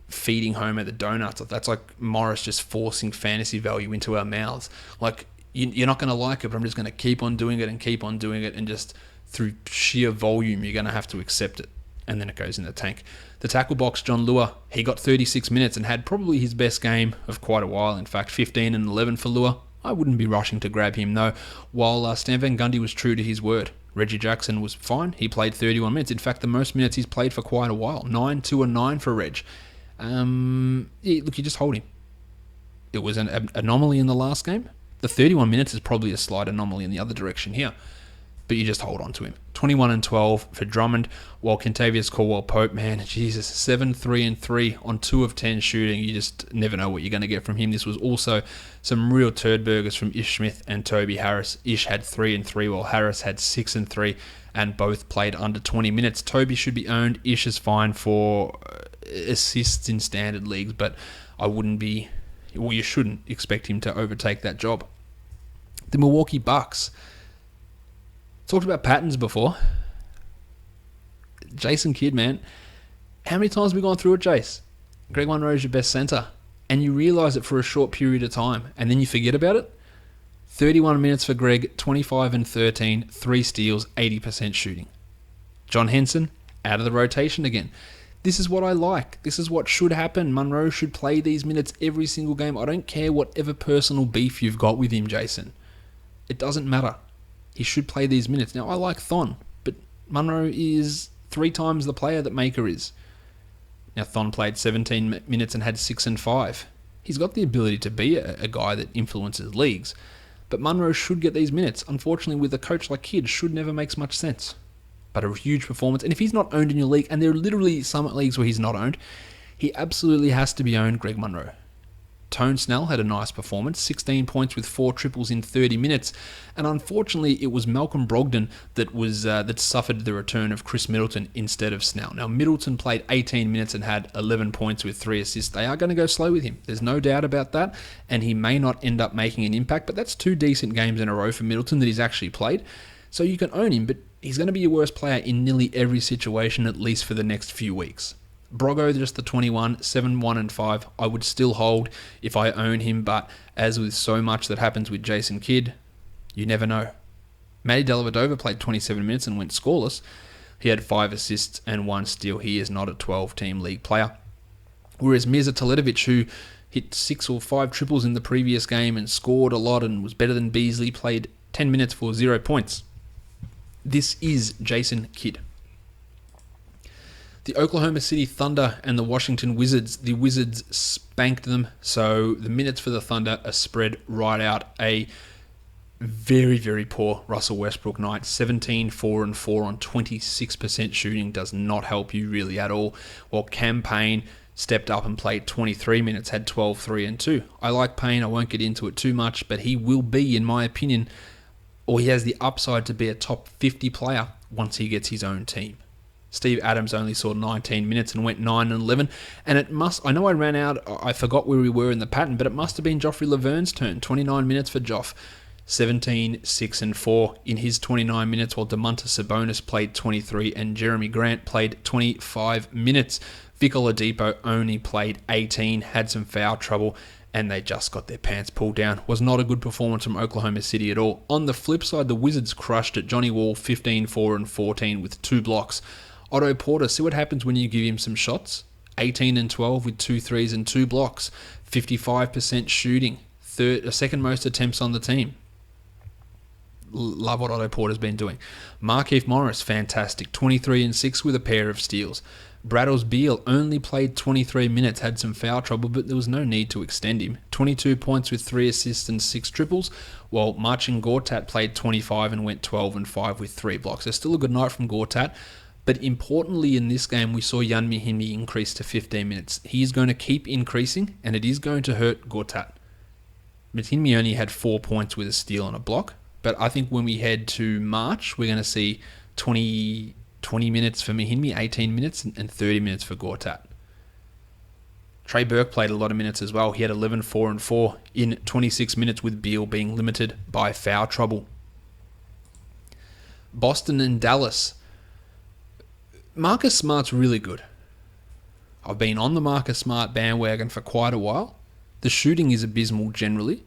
feeding Homer the donuts. That's like Morris just forcing fantasy value into our mouths. Like, you're not going to like it, but I'm just going to keep on doing it and keep on doing it, and just through sheer volume, you're going to have to accept it. And then it goes in the tank. The tackle box, John Lua, he got 36 minutes and had probably his best game of quite a while. In fact, 15 and 11 for Lua. I wouldn't be rushing to grab him, though. While Stan Van Gundy was true to his word. Reggie Jackson was fine. He played 31 minutes. In fact, the most minutes he's played for quite a while. 9, 2 and 9 for Reg. Look, you just hold him. It was an anomaly in the last game. The 31 minutes is probably a slight anomaly in the other direction here. But you just hold on to him. 21 and 12 for Drummond, while Kentavious Caldwell-Pope, man, Jesus, 7, 3 and 3 on 2 of 10 shooting. You just never know what you're going to get from him. This was also some real turd burgers from Ish Smith and Toby Harris. Ish had 3 and 3, while Harris had 6 and 3, and both played under 20 minutes. Toby should be owned. Ish is fine for assists in standard leagues, but you shouldn't expect him to overtake that job. The Milwaukee Bucks. Talked about patterns before. Jason Kidd, man. How many times have we gone through it, Jace? Greg Monroe is your best center. And you realise it for a short period of time. And then you forget about it. 31 minutes for Greg, 25 and 13, 3 steals, 80% shooting. John Henson, out of the rotation again. This is what I like. This is what should happen. Monroe should play these minutes every single game. I don't care whatever personal beef you've got with him, Jason. It doesn't matter. He should play these minutes. Now, I like Thon, but Monroe is 3 times the player that Maker is. Now, Thon played 17 minutes and had 6 and 5. He's got the ability to be a guy that influences leagues, but Munro should get these minutes. Unfortunately, with a coach like Kidd, should never makes much sense. But a huge performance, and if he's not owned in your league, and there are literally some leagues where he's not owned, he absolutely has to be owned, Greg Munro. Tone Snell had a nice performance, 16 points with 4 triples in 30 minutes, and unfortunately it was Malcolm Brogdon that suffered the return of Chris Middleton instead of Snell. Now Middleton played 18 minutes and had 11 points with 3 assists. They are going to go slow with him. There's no doubt about that, and he may not end up making an impact, but that's 2 decent games in a row for Middleton that he's actually played, so you can own him, but he's going to be your worst player in nearly every situation, at least for the next few weeks. Brogo, just the 21, 7, 1 and 5. I would still hold if I own him, but as with so much that happens with Jason Kidd, you never know. Matty Dellavedova played 27 minutes and went scoreless. He had 5 assists and 1 steal. He is not a 12-team league player. Whereas Mirza Teletovic, who hit 6 or 5 triples in the previous game and scored a lot and was better than Beasley, played 10 minutes for 0 points. This is Jason Kidd. The Oklahoma City Thunder and the Washington Wizards. The Wizards spanked them, so the minutes for the Thunder are spread right out. A very, very poor Russell Westbrook night. 17, 4 and 4 on 26% shooting does not help you really at all. While Cam Payne stepped up and played 23 minutes, had 12, 3 and 2. I like Payne, I won't get into it too much, but he will be, in my opinion, or he has the upside to be a top 50 player once he gets his own team. Steve Adams only saw 19 minutes and went 9 and 11. And it must, I know I ran out, I forgot where we were in the pattern, but it must have been Joffrey Laverne's turn. 29 minutes for Joff. 17, 6 and 4 in his 29 minutes, while Domantas Sabonis played 23 and Jeremy Grant played 25 minutes. Vic Oladipo only played 18, had some foul trouble, and they just got their pants pulled down. Was not a good performance from Oklahoma City at all. On the flip side, the Wizards crushed it. Johnny Wall, 15, 4 and 14 with 2 blocks. Otto Porter, see what happens when you give him some shots. 18 and 12 with 2 threes and 2 blocks. 55% shooting. Second most attempts on the team. Love what Otto Porter's been doing. Markieff Morris, fantastic. 23 and 6 with a pair of steals. Braddles Beal only played 23 minutes, had some foul trouble, but there was no need to extend him. 22 points with 3 assists and 6 triples, while Marcin Gortat played 25 and went 12 and 5 with 3 blocks. There's still a good night from Gortat. But importantly in this game, we saw Jan Mihimi increase to 15 minutes. He is going to keep increasing, and it is going to hurt Gortat. Mihimi only had 4 points with a steal and a block. But I think when we head to March, we're going to see 20 minutes for Mihimi, 18 minutes, and 30 minutes for Gortat. Trey Burke played a lot of minutes as well. He had 11, 4 and 4 in 26 minutes, with Beal being limited by foul trouble. Boston and Dallas. Marcus Smart's really good. I've been on the Marcus Smart bandwagon for quite a while. The shooting is abysmal generally,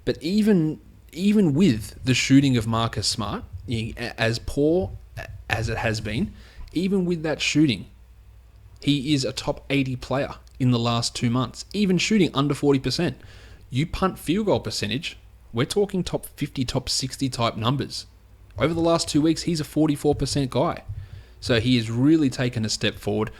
but even with the shooting of Marcus Smart, as poor as it has been, even with that shooting, he is a top 80 player in the last 2 months, even shooting under 40%. You punt field goal percentage, we're talking top 50, top 60 type numbers. Over the last 2 weeks, he's a 44% guy. So he has really taken a step forward.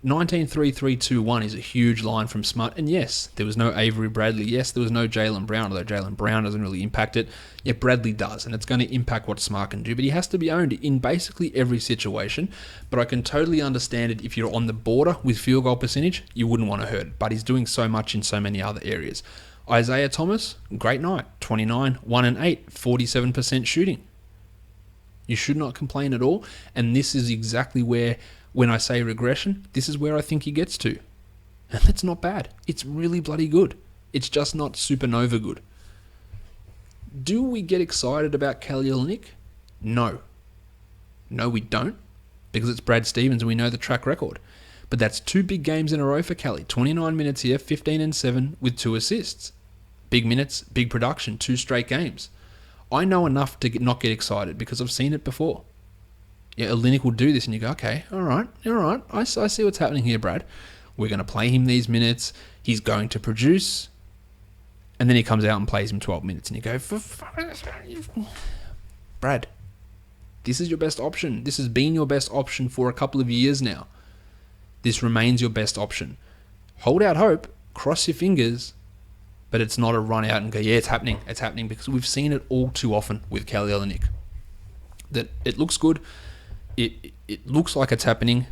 19-3-3-2-1 is a huge line from Smart. And yes, there was no Avery Bradley. Yes, there was no Jaylen Brown, although Jaylen Brown doesn't really impact it. Yeah, Bradley does, and it's going to impact what Smart can do. But he has to be owned in basically every situation. But I can totally understand it if you're on the border with field goal percentage, you wouldn't want to hurt it. But he's doing so much in so many other areas. Isaiah Thomas, great night. 29, 1 and 8, 47% shooting. You should not complain at all. And this is exactly where, when I say regression, this is where I think he gets to. And that's not bad. It's really bloody good. It's just not supernova good. Do we get excited about Kelly Olynyk? No. No, we don't. Because it's Brad Stevens and we know the track record. But that's 2 big games in a row for Kelly. 29 minutes here, 15 and 7 with 2 assists. Big minutes, big production, 2 straight games. I know enough to not get excited because I've seen it before. Yeah, Olynyk will do this and you go, okay, all right, I see what's happening here, Brad. We're going to play him these minutes. He's going to produce. And then he comes out and plays him 12 minutes and you go, Brad, This is your best option. This has been your best option for a couple of years now. This remains your best option. Hold out hope, cross your fingers, but it's not a run out and go, yeah, it's happening. It's happening, because we've seen it all too often with Kelly Olynyk. That it looks good, it looks like it's happening,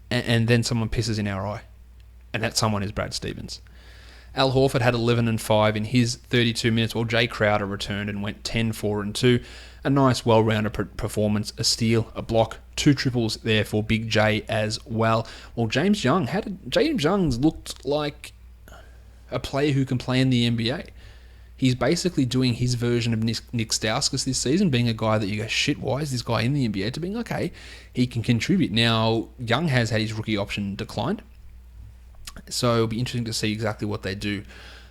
and then someone pisses in our eye. And that someone is Brad Stevens. Al Horford had 11 and 5 in his 32 minutes, while Jay Crowder returned and went 10, 4 and 2. A nice, well-rounded performance, a steal, a block, 2 triples there for Big J as well. Well, James Young looked like a player who can play in the NBA. He's basically doing his version of Nick Stauskas this season, being a guy that you go, shit, why is this guy in the NBA? To being, okay, he can contribute. Now, Young has had his rookie option declined, so it'll be interesting to see exactly what they do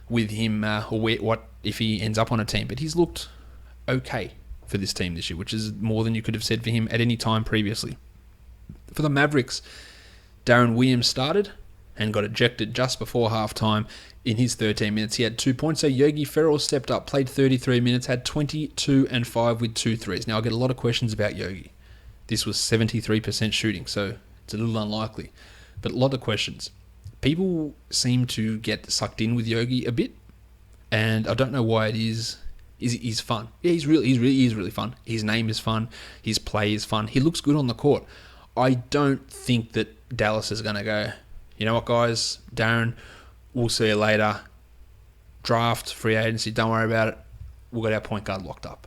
with him, or what if he ends up on a team. But he's looked okay for this team this year, which is more than you could have said for him at any time previously. For the Mavericks, Darren Williams started and got ejected just before halftime in his 13 minutes. He had 2 points. So Yogi Ferrell stepped up, played 33 minutes, had 22 and 5 with 2 threes. Now, I get a lot of questions about Yogi. This was 73% shooting, so it's a little unlikely. But a lot of questions. People seem to get sucked in with Yogi a bit, and I don't know why it is. He's fun. Yeah, he is really fun. His name is fun. His play is fun. He looks good on the court. I don't think that Dallas is going to go, you know what, guys, Darren, we'll see you later. Draft, free agency, don't worry about it. We've got our point guard locked up.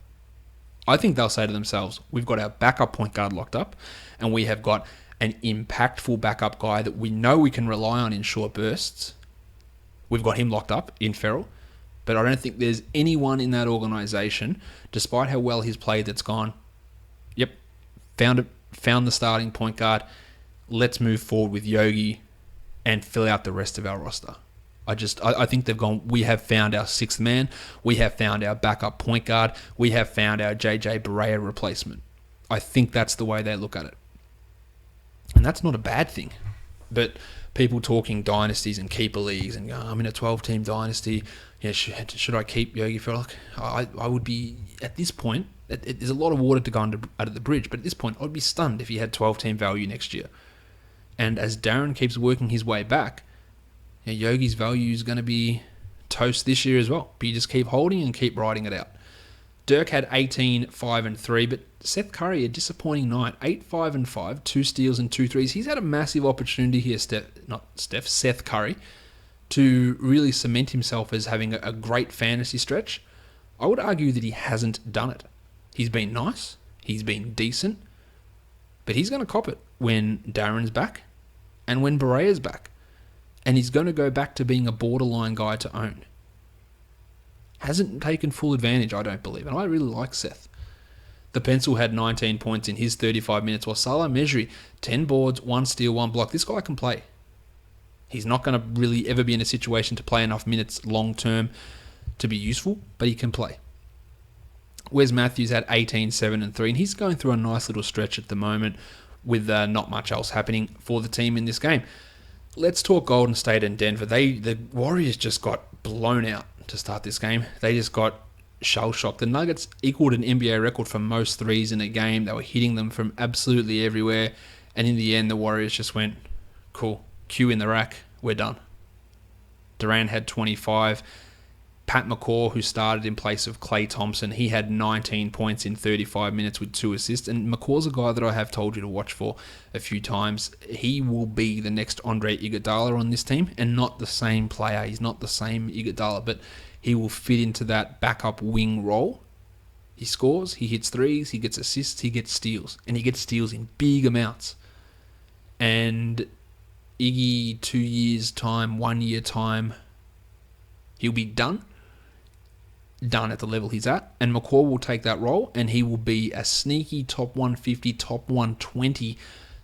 I think they'll say to themselves, we've got our backup point guard locked up, and we have got an impactful backup guy that we know we can rely on in short bursts. We've got him locked up in Ferrell, but I don't think there's anyone in that organization, despite how well he's played, that's gone, yep, found the starting point guard. Let's move forward with Yogi and fill out the rest of our roster. I think they've gone, we have found our sixth man. We have found our backup point guard. We have found our JJ Barea replacement. I think that's the way they look at it. And that's not a bad thing. But people talking dynasties and keeper leagues and going, I'm in a 12-team dynasty. Yeah, should I keep Yogi Ferrell? I would be, at this point, there's a lot of water to go out of the bridge, but at this point, I'd be stunned if he had 12-team value next year. And as Darren keeps working his way back, Yogi's value is going to be toast this year as well. But you just keep holding and keep riding it out. Dirk had 18, 5 and 3, but Seth Curry, a disappointing night. 8, 5 and 5, 2 steals and 2 threes. He's had a massive opportunity here, Seth Curry, to really cement himself as having a great fantasy stretch. I would argue that he hasn't done it. He's been nice. He's been decent. But he's going to cop it when Darren's back and when Barea's back. And he's going to go back to being a borderline guy to own. Hasn't taken full advantage, I don't believe. And I really like Seth. The Pencil had 19 points in his 35 minutes, while Salah Mejri, 10 boards, 1 steal, 1 block. This guy can play. He's not going to really ever be in a situation to play enough minutes long term to be useful, but he can play. Wes Matthews had 18, 7 and 3, and he's going through a nice little stretch at the moment with not much else happening for the team in this game. Let's talk Golden State and Denver. The Warriors just got blown out to start this game. They just got shell-shocked. The Nuggets equaled an NBA record for most threes in a game. They were hitting them from absolutely everywhere. And in the end, the Warriors just went, cool, Q in the rack, we're done. Durant had 25. Pat McCaw, who started in place of Klay Thompson, he had 19 points in 35 minutes with 2 assists. And McCaw's a guy that I have told you to watch for a few times. He will be the next Andre Iguodala on this team, and not the same player. He's not the same Iguodala, but he will fit into that backup wing role. He scores, he hits threes, he gets assists, he gets steals. And he gets steals in big amounts. And Iggy, 2 years' time, 1 year time, he'll be done at the level he's at, and McCaw will take that role, and he will be a sneaky top 150, top 120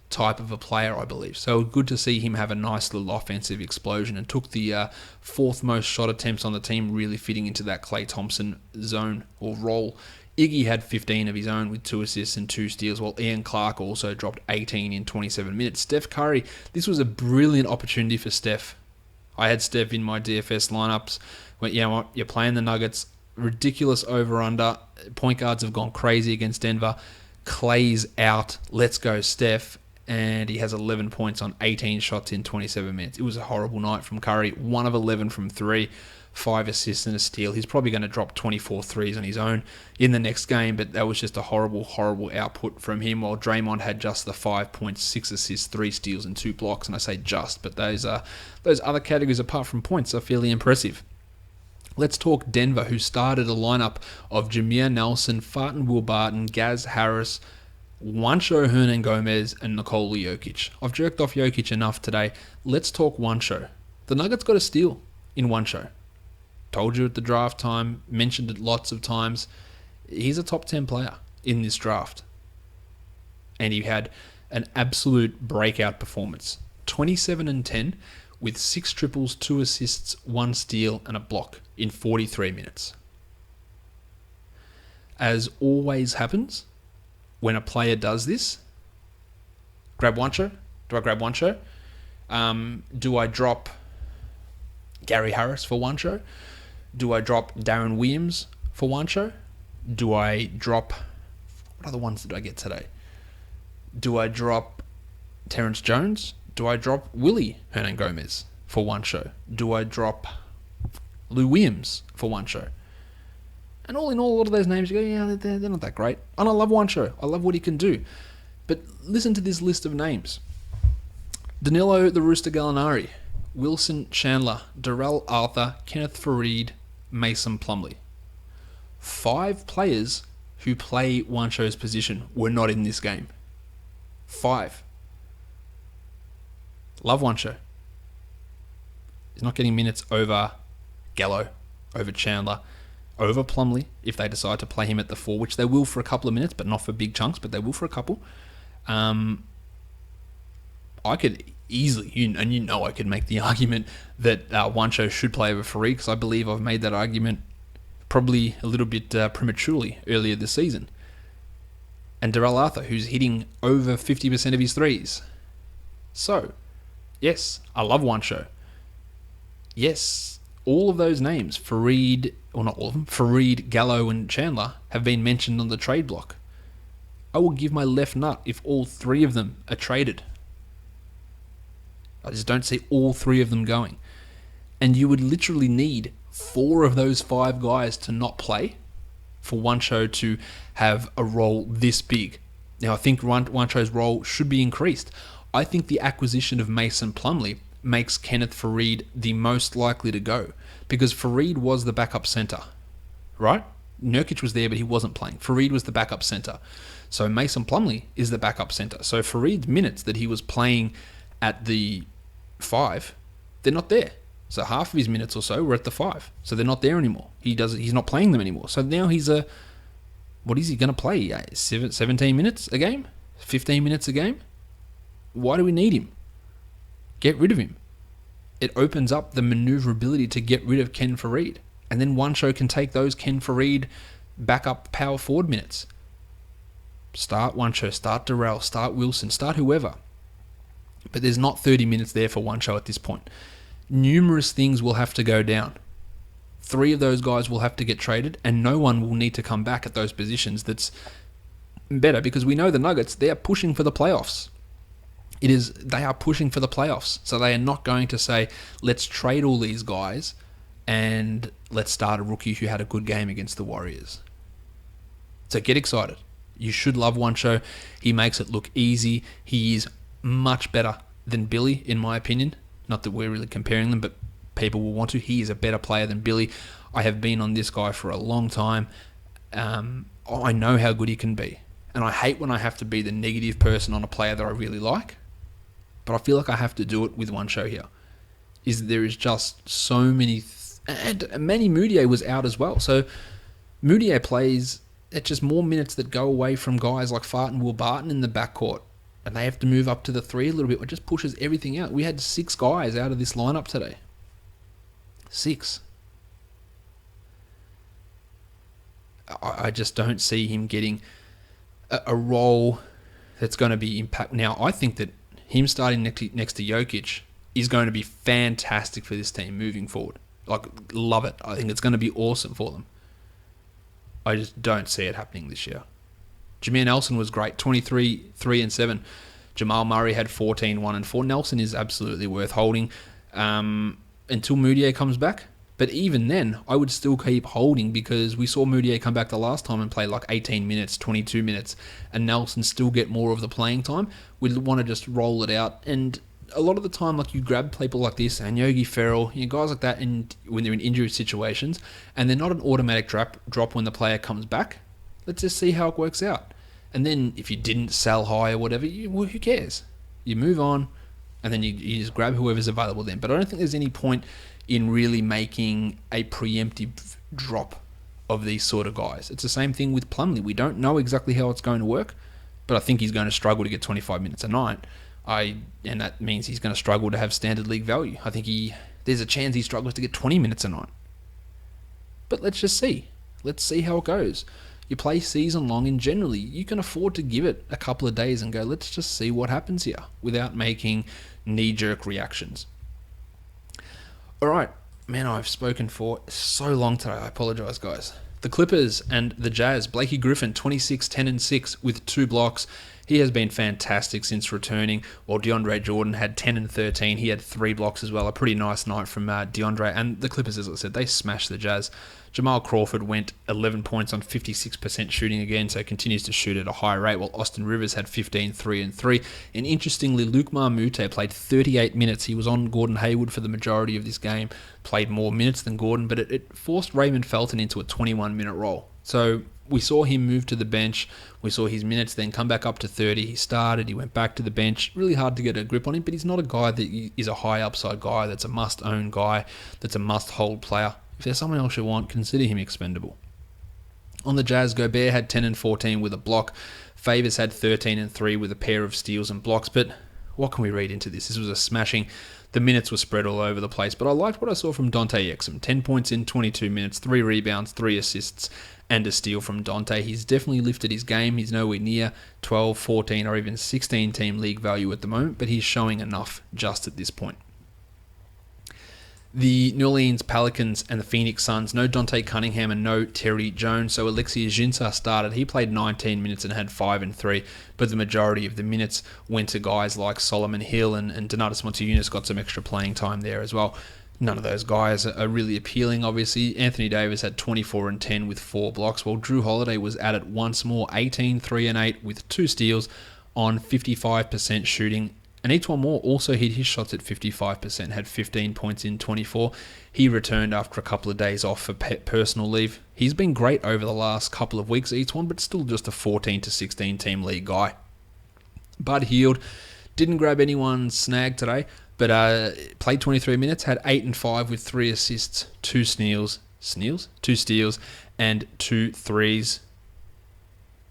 type of a player, I believe. So good to see him have a nice little offensive explosion, and took the 4th most shot attempts on the team, really fitting into that Klay Thompson zone or role. Iggy had 15 of his own with 2 assists and 2 steals, while Ian Clark also dropped 18 in 27 minutes. Steph Curry, this was a brilliant opportunity for Steph. I had Steph in my DFS lineups. Went, you know what, you're playing the Nuggets, ridiculous over-under. Point guards have gone crazy against Denver. Clay's out. Let's go, Steph. And he has 11 points on 18 shots in 27 minutes. It was a horrible night from Curry. 1 of 11 from 3. 5 assists and a steal. He's probably going to drop 24 threes on his own in the next game, but that was just a horrible, horrible output from him, while Draymond had just the 5 points, 6 assists, 3 steals, and 2 blocks. And I say just, but those other categories apart from points are fairly impressive. Let's talk Denver, who started a lineup of Jameer Nelson, Farton Will Barton, Gaz Harris, Juancho Hernan-Gomez, and Nikola Jokic. I've jerked off Jokic enough today. Let's talk Juancho. The Nuggets got a steal in Juancho. Told you at the draft time, mentioned it lots of times. He's a top 10 player in this draft. And he had an absolute breakout performance. 27 and 10 with 6 triples, 2 assists, 1 steal, and a block in 43 minutes. As always happens, when a player does this, grab Juancho. Do I grab Juancho? Do I drop Gary Harris for Juancho? Do I drop Darren Williams for Juancho? Do I drop... What other ones did I get today? Do I drop Terrence Jones? Do I drop Willie Hernan-Gomez for Juancho? Do I drop Lou Williams for Juancho? And all in all, a lot of those names, you go, yeah, they're not that great. And I love Juancho. I love what he can do. But listen to this list of names. Danilo the Rooster Gallinari, Wilson Chandler, Darrell Arthur, Kenneth Faried, Mason Plumlee. 5 players who play Juancho's position were not in this game. 5. Love Juancho. He's not getting minutes over Gallo, over Chandler, over Plumlee if they decide to play him at the 4, which they will for a couple of minutes, but not for big chunks, but they will for a couple. I could easily, and you know I could make the argument that Juancho should play over Faried, because I believe I've made that argument probably a little bit prematurely earlier this season. And Darrell Arthur, who's hitting over 50% of his threes. So, yes, I love Juancho. Yes, all of those names, Faried, or not all of them, Faried, Gallo, and Chandler, have been mentioned on the trade block. I will give my left nut if all 3 of them are traded. I just don't see all 3 of them going. And you would literally need 4 of those 5 guys to not play for Juancho to have a role this big. Now, I think Juancho's role should be increased. I think the acquisition of Mason Plumlee makes Kenneth Faried the most likely to go, because Faried was the backup center, right? Nurkic was there, but he wasn't playing. Faried was the backup center. So Mason Plumlee is the backup center. So Faried's minutes that he was playing at the 5, they're not there. So half of his minutes or so were at the 5. So they're not there anymore. He's not playing them anymore. So now what is he going to play? 17 minutes a game? 15 minutes a game? Why do we need him? Get rid of him. It opens up the maneuverability to get rid of Ken Faried. And then Juancho can take those Ken Faried backup power forward minutes. Start Juancho, start Darrell, start Wilson, start whoever. But there's not 30 minutes there for Juancho at this point. Numerous things will have to go down. 3 of those guys will have to get traded, and no one will need to come back at those positions that's better, because we know the Nuggets, they are pushing for the playoffs. They are pushing for the playoffs. So they are not going to say, let's trade all these guys and let's start a rookie who had a good game against the Warriors. So get excited. You should love Juancho. He makes it look easy. He is much better than Billy, in my opinion. Not that we're really comparing them, but people will want to. He is a better player than Billy. I have been on this guy for a long time. I know how good he can be. And I hate when I have to be the negative person on a player that I really like. But I feel like I have to do it with Juancho here. There is just so many... and Manny Mudiay was out as well. So Mudiay plays at just more minutes that go away from guys like Farton Will Barton in the backcourt. And they have to move up to the 3 a little bit. It just pushes everything out. We had 6 guys out of this lineup today. 6. I just don't see him getting a role that's going to be impact. Now, I think that him starting next to Jokic is going to be fantastic for this team moving forward. Like, love it. I think it's going to be awesome for them. I just don't see it happening this year. Jameer Nelson was great, 23, 3 and 7. Jamal Murray had 14, 1 and 4. Nelson is absolutely worth holding until Moutier comes back. But even then, I would still keep holding because we saw Moutier come back the last time and play like 18 minutes, 22 minutes, and Nelson still get more of the playing time. We'd want to just roll it out. And a lot of the time, like you grab people like this, and Yogi Ferrell, guys like that, and when they're in injury situations, and they're not an automatic drop when the player comes back. Let's just see how it works out. And then if you didn't sell high or whatever, well, who cares? You move on, and then you just grab whoever's available then. But I don't think there's any point in really making a preemptive drop of these sort of guys. It's the same thing with Plumlee. We don't know exactly how it's going to work, but I think he's going to struggle to get 25 minutes a night. And that means he's going to struggle to have standard league value. I think there's a chance he struggles to get 20 minutes a night. But let's just see. Let's see how it goes. You play season long, and generally you can afford to give it a couple of days and go, let's just see what happens here without making knee-jerk reactions. All right, man, I've spoken for so long today. I apologize, guys. The Clippers and the Jazz. Blakey Griffin, 26, 10 and 6 with 2 blocks. He has been fantastic since returning, while DeAndre Jordan had 10 and 13. He had 3 blocks as well. A pretty nice night from DeAndre. And the Clippers, as I said, they smashed the Jazz. Jamal Crawford went 11 points on 56% shooting again, so continues to shoot at a high rate, while Austin Rivers had 15, 3 and 3. And interestingly, Luke Marmute played 38 minutes. He was on Gordon Hayward for the majority of this game, played more minutes than Gordon, but it forced Raymond Felton into a 21-minute role. So we saw him move to the bench. We saw his minutes then come back up to 30. He started, he went back to the bench. Really hard to get a grip on him, but he's not a guy that is a high upside guy, that's a must-own guy, that's a must-hold player. If there's someone else you want, consider him expendable. On the Jazz, Gobert had 10 and 14 with a block. Favors had 13 and 3 with a pair of steals and blocks. But what can we read into this? This was a smashing. The minutes were spread all over the place. But I liked what I saw from Dante Exum. 10 points in 22 minutes, 3 rebounds, 3 assists, and a steal from Dante. He's definitely lifted his game. He's nowhere near 12, 14, or even 16 team league value at the moment. But he's showing enough just at this point. The New Orleans Pelicans and the Phoenix Suns, no Dante Cunningham and no Terry Jones, so Alexis Jinsa started. He played 19 minutes and had 5 and 3, but the majority of the minutes went to guys like Solomon Hill and Donatas Motiejunas got some extra playing time there as well. None of those guys are really appealing, obviously. Anthony Davis had 24 and 10 with 4 blocks, while Drew Holiday was at it once more, 18, 3 and 8 with 2 steals on 55% shooting. And Etuan Moore also hit his shots at 55%, had 15 points in 24. He returned after a couple of days off for personal leave. He's been great over the last couple of weeks, Etuan, but still just a 14 to 16 team league guy. Bud Hield didn't grab anyone's snag today, but played 23 minutes, had 8 and 5 with 3 assists, 2 steals, 2 steals, and 2 threes.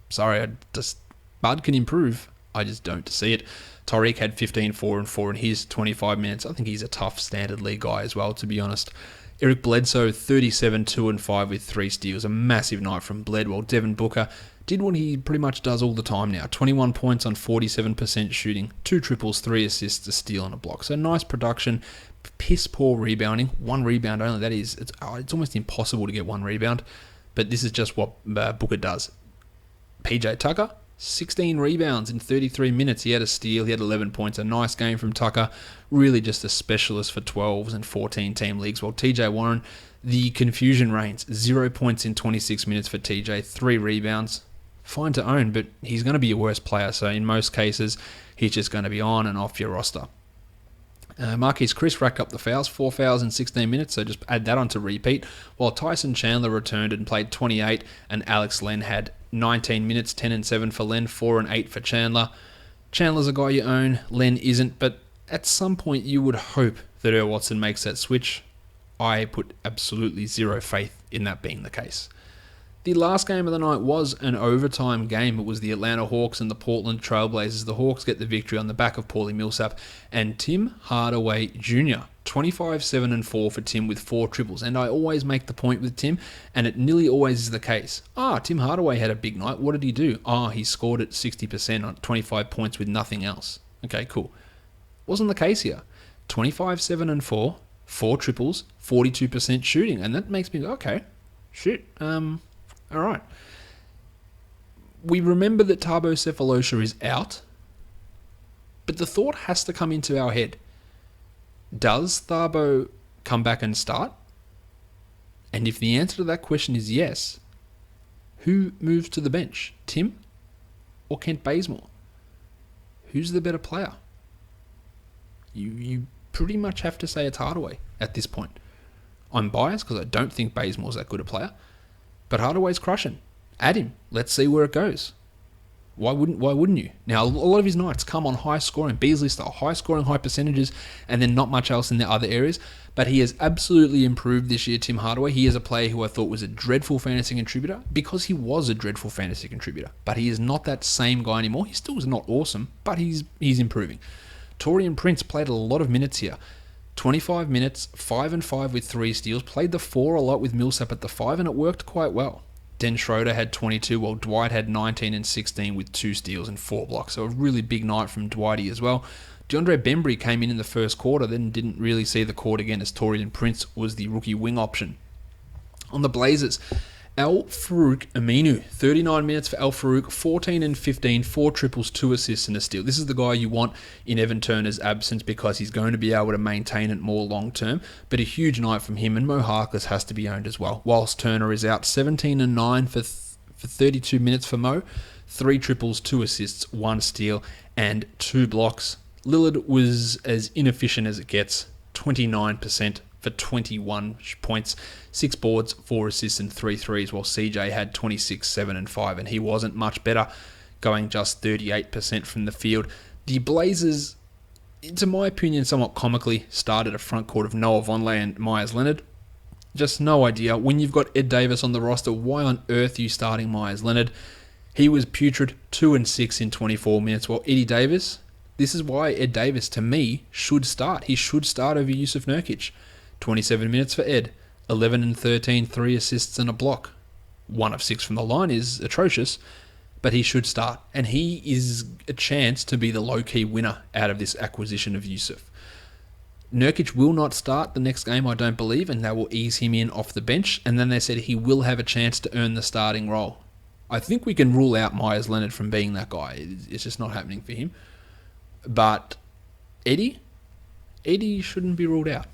Sorry, Bud can improve. I just don't see it. Tariq had 15, 4 and 4 in his 25 minutes. I think he's a tough standard league guy as well, to be honest. Eric Bledsoe, 37, 2 and 5 with 3 steals. A massive night from Bled, while Devin Booker did what he pretty much does all the time now. 21 points on 47% shooting, 2 triples, 3 assists, a steal and a block. So nice production, piss poor rebounding. 1 rebound only. That is, it's almost impossible to get 1 rebound. But this is just what Booker does. PJ Tucker, 16 rebounds in 33 minutes. He had a steal. He had 11 points. A nice game from Tucker. Really just a specialist for 12s and 14 team leagues. While TJ Warren, the confusion reigns. 0 points in 26 minutes for TJ. 3 rebounds. Fine to own, but he's going to be your worst player. So in most cases, he's just going to be on and off your roster. Marquise Chris racked up the fouls, 4 fouls in 16 minutes, so just add that on to repeat, while Tyson Chandler returned and played 28, and Alex Len had 19 minutes, 10 and 7 for Len, 4 and 8 for Chandler. Chandler's a guy you own, Len isn't, but at some point you would hope that Earl Watson makes that switch. I put absolutely zero faith in that being the case. The last game of the night was an overtime game. It was the Atlanta Hawks and the Portland Trailblazers. The Hawks get the victory on the back of Paulie Millsap and Tim Hardaway Jr. 25, 7 and 4 for Tim with 4 triples. And I always make the point with Tim, and it nearly always is the case. Tim Hardaway had a big night. What did he do? He scored at 60% on 25 points with nothing else. Okay, cool. Wasn't the case here. 25, 7 and 4, 4 triples, 42% shooting. And that makes me go, okay, shit, all right. we remember that Tabo Cephalosha is out, but the thought has to come into our head. Does Thabo come back and start? And if the answer to that question is yes, who moves to the bench? Tim or Kent Bazemore? Who's the better player? You pretty much have to say it's Hardaway at this point. I'm biased because I don't think Bazemore's that good a player, but Hardaway's crushing. Add him. Let's see where it goes. Why wouldn't you? Now, a lot of his nights come on high scoring, Beasley style, high scoring, high percentages, and then not much else in the other areas. But he has absolutely improved this year, Tim Hardaway. He is a player who I thought was a dreadful fantasy contributor because he was a dreadful fantasy contributor. But he is not that same guy anymore. He still is not awesome, but he's improving. Taurean Prince played a lot of minutes here. 25 minutes, 5 and 5 with 3 steals. Played the 4 a lot with Millsap at the 5, and it worked quite well. Den Schroeder had 22, while Dwight had 19 and 16 with 2 steals and 4 blocks. So a really big night from Dwighty as well. DeAndre Bembry came in the first quarter, then didn't really see the court again as Taurean Prince was the rookie wing option. On the Blazers, Al-Farouq Aminu, 39 minutes for Al-Farouq, 14 and 15, 4 triples, 2 assists and a steal. This is the guy you want in Evan Turner's absence because he's going to be able to maintain it more long term, but a huge night from him, and Mo Harkless has to be owned as well. Whilst Turner is out, 17 and 9 for 32 minutes for Mo, 3 triples, 2 assists, 1 steal and 2 blocks. Lillard was as inefficient as it gets, 29% for 21 points, 6 boards, 4 assists and 3 threes, while CJ had 26, 7 and 5, and he wasn't much better, going just 38% from the field. The Blazers, to my opinion, somewhat comically started a front court of Noah Vonleh and Myers Leonard. Just no idea. When you've got Ed Davis on the roster, why on earth are you starting Myers Leonard? He was putrid, 2 and 6 in 24 minutes, while Eddie Davis, this is why Ed Davis, to me, should start. He should start over Yusuf Nurkic. 27 minutes for Ed, 11 and 13, 3 assists and a block. 1 of 6 from the line is atrocious, but he should start. And he is a chance to be the low-key winner out of this acquisition of Yusuf. Nurkic will not start the next game, I don't believe, and they will ease him in off the bench. And then they said he will have a chance to earn the starting role. I think we can rule out Myers Leonard from being that guy. It's just not happening for him. But Eddie shouldn't be ruled out.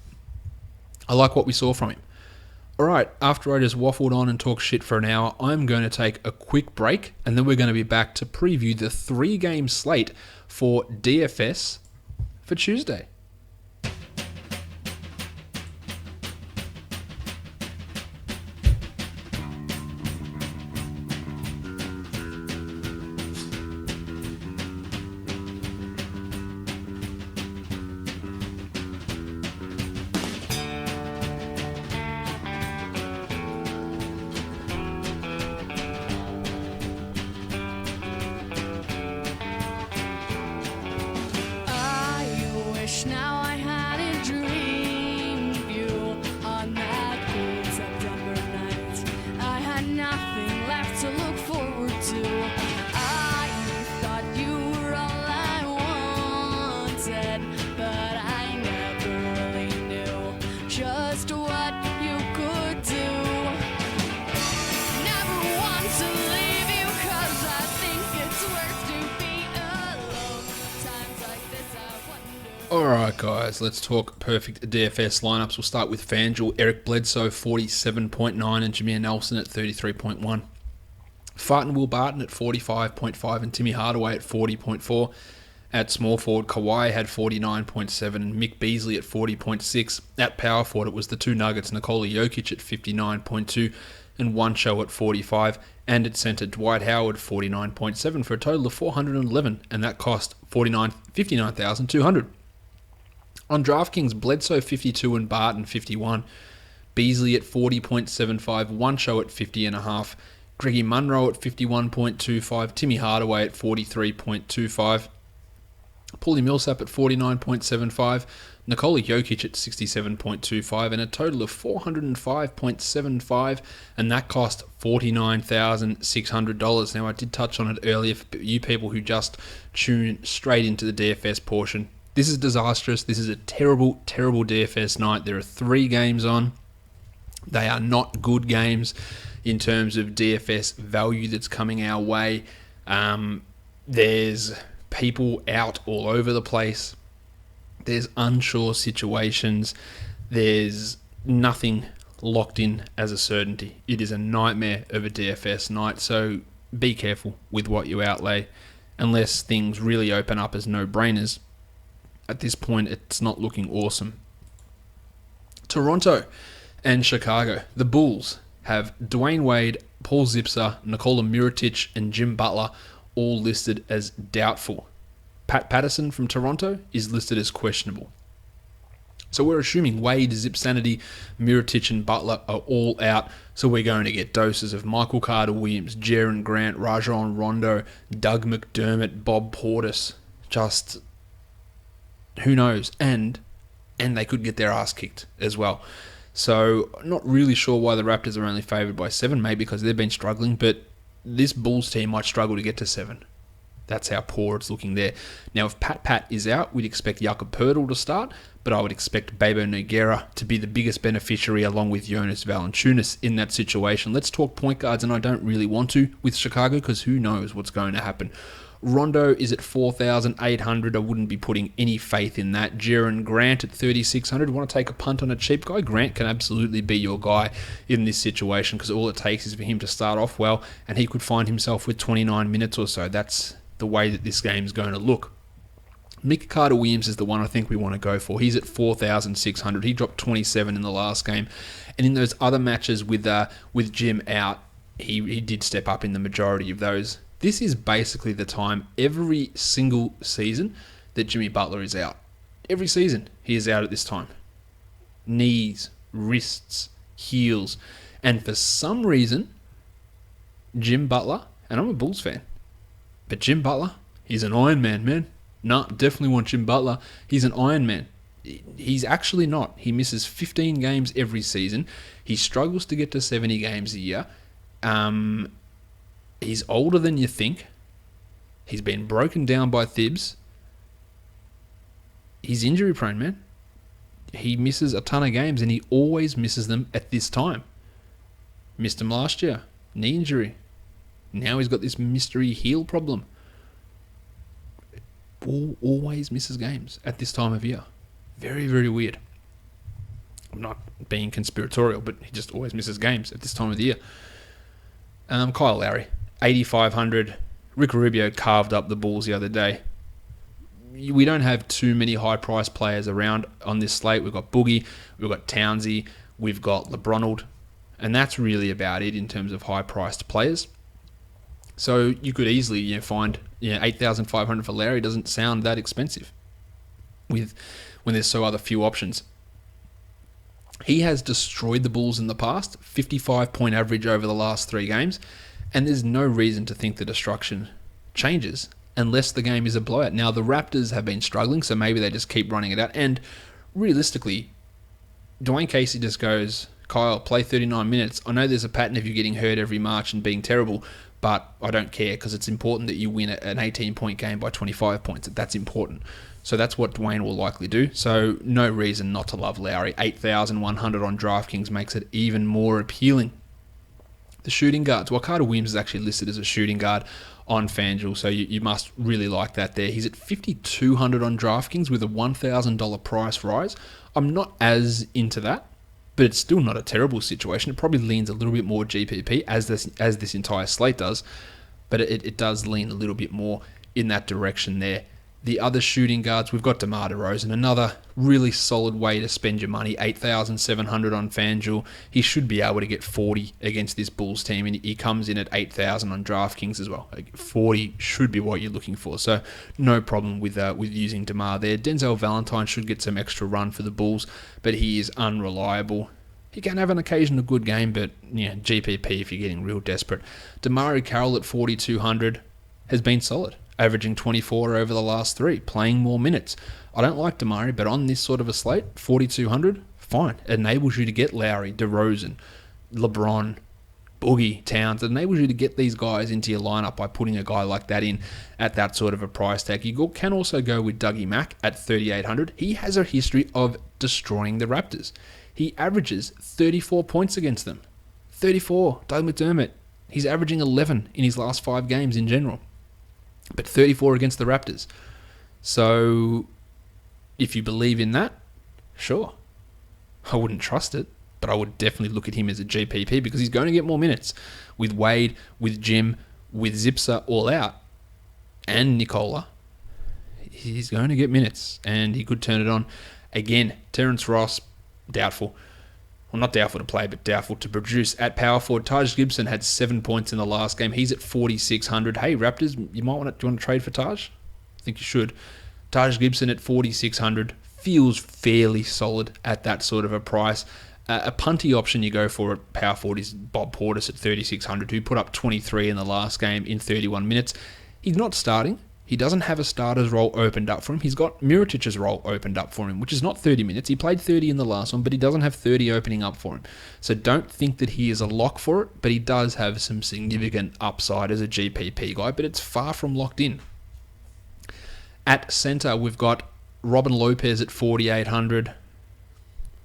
I like what we saw from him. Alright, after I just waffled on and talked shit for an hour, I'm going to take a quick break, and then we're going to be back to preview the 3-game slate for DFS for Tuesday. Now I had a dream of you on that cold September night. I had nothing left to look forward to. I thought you were all I wanted, but I never really knew just what you could do. Never want to leave you 'cause I think it's worth to be alone. Times like this I wonder. Alright guys, let's talk perfect DFS lineups. We'll start with FanDuel. Eric Bledsoe 47.9 and Jameer Nelson at 33.1. Farton Will Barton at 45.5 and Timmy Hardaway at 40.4. At small forward, Kawhi had 49.7 and Mick Beasley at 40.6. At power forward, it was the two Nuggets, Nikola Jokic at 59.2 and One Show at 45. And at center, Dwight Howard 49.7 for a total of 411, and that cost $59,200. On DraftKings, Bledsoe 52 and Barton 51. Beasley at 40.75, One Show at 50.5. Greggy Munro at 51.25, Timmy Hardaway at 43.25. Paulie Millsap at 49.75, Nikola Jokic at 67.25, and a total of 405.75, and that cost $49,600. Now, I did touch on it earlier for you people who just tune straight into the DFS portion. This is disastrous. This is a terrible, terrible DFS night. There are 3 games on. They are not good games. in terms of DFS value that's coming our way. There's people out all over the place. There's unsure situations. There's nothing locked in as a certainty. It is a nightmare of a DFS night, so be careful with what you outlay unless things really open up as no-brainers. At this point, it's not looking awesome. Toronto and Chicago. The Bulls have Dwayne Wade, Paul Zipser, Nikola Mirotic, and Jim Butler all listed as doubtful. Pat Patterson from Toronto is listed as questionable. So we're assuming Wade, Zipsanity, Mirotic, and Butler are all out. So we're going to get doses of Michael Carter-Williams, Jaren Grant, Rajon Rondo, Doug McDermott, Bob Portis. Just who knows? And they could get their ass kicked as well. So not really sure why the Raptors are only favoured by 7. Maybe because they've been struggling, but this Bulls team might struggle to get to 7. That's how poor it's looking there. Now, if Pat is out, we'd expect Jakob Poeltl to start, but I would expect Bebo Nogueira to be the biggest beneficiary along with Jonas Valanciunas in that situation. Let's talk point guards, and I don't really want to with Chicago because who knows what's going to happen. Rondo is at 4,800. I wouldn't be putting any faith in that. Jaren Grant at 3,600. Want to take a punt on a cheap guy? Grant can absolutely be your guy in this situation because all it takes is for him to start off well and he could find himself with 29 minutes or so. That's the way that this game is going to look. Mick Carter-Williams is the one I think we want to go for. He's at 4,600. He dropped 27 in the last game. And in those other matches with Jim out, he did step up in the majority of those. This is basically the time every single season that Jimmy Butler is out. Every season he is out at this time. Knees, wrists, heels. And for some reason, Jim Butler, and I'm a Bulls fan, but Jim Butler, he's an Iron Man, man. No, definitely want Jim Butler. He's an Iron Man. He's actually not. He misses 15 games every season. He struggles to get to 70 games a year. He's older than you think. He's been broken down by Thibs. He's injury prone, man. He misses a ton of games and he always misses them at this time. Missed them last year. Knee injury. Now he's got this mystery heel problem. Always misses games at this time of year. Very, very weird. I'm not being conspiratorial, but he just always misses games at this time of the year. Kyle Lowry, 8,500. Rick Rubio carved up the Bulls the other day. We don't have too many high-priced players around on this slate. We've got Boogie, we've got Townsy, we've got LeBronald, and that's really about it in terms of high-priced players. So you could easily find 8,500 for Lowry. Doesn't sound that expensive when there's so other few options. He has destroyed the Bulls in the past, 55-point average over the last 3 games, and there's no reason to think the destruction changes unless the game is a blowout. Now, the Raptors have been struggling, so maybe they just keep running it out. And realistically, Dwayne Casey just goes, Kyle, play 39 minutes. I know there's a pattern of you getting hurt every March and being terrible, but I don't care because it's important that you win an 18-point game by 25 points. That's important. So that's what Dwayne will likely do. So no reason not to love Lowry. 8,100 on DraftKings makes it even more appealing. The shooting guards. Well, Carter-Williams is actually listed as a shooting guard on FanDuel, so you must really like that there. He's at 5,200 on DraftKings with a $1,000 price rise. I'm not as into that, but it's still not a terrible situation. It probably leans a little bit more GPP, as this entire slate does, but it does lean a little bit more in that direction there. The other shooting guards, we've got DeMar DeRozan, another really solid way to spend your money, 8,700 on FanDuel. He should be able to get 40 against this Bulls team, and he comes in at 8,000 on DraftKings as well. 40 should be what you're looking for, so no problem with using DeMar there. Denzel Valentine should get some extra run for the Bulls, but he is unreliable. He can have an occasional good game, but GPP if you're getting real desperate. DeMario Carroll at 4,200 has been solid, averaging 24 over the last 3, playing more minutes. I don't like DeMario, but on this sort of a slate, 4,200, fine. It enables you to get Lowry, DeRozan, LeBron, Boogie, Towns. It enables you to get these guys into your lineup by putting a guy like that in at that sort of a price tag. You can also go with Dougie Mack at 3,800. He has a history of destroying the Raptors. He averages 34 points against them. 34, Doug McDermott. He's averaging 11 in his last 5 games in general. But 34 against the Raptors. So, if you believe in that, sure. I wouldn't trust it, but I would definitely look at him as a GPP because he's going to get more minutes. With Wade, with Jim, with Zipser all out, and Nicola, he's going to get minutes, and he could turn it on. Again, Terrence Ross, doubtful. Well, not doubtful to play, but doubtful to produce. At power forward, Taj Gibson had 7 points in the last game. He's at 4,600. Hey, Raptors, do you want to trade for Taj? I think you should. Taj Gibson at 4,600 feels fairly solid at that sort of a price. A punty option you go for at power forward is Bob Portis at 3,600, who put up 23 in the last game in 31 minutes. He's not starting. He doesn't have a starter's role opened up for him. He's got Mirotic's role opened up for him, which is not 30 minutes. He played 30 in the last one, but he doesn't have 30 opening up for him. So don't think that he is a lock for it, but he does have some significant upside as a GPP guy, but it's far from locked in. At centre, we've got Robin Lopez at 4,800.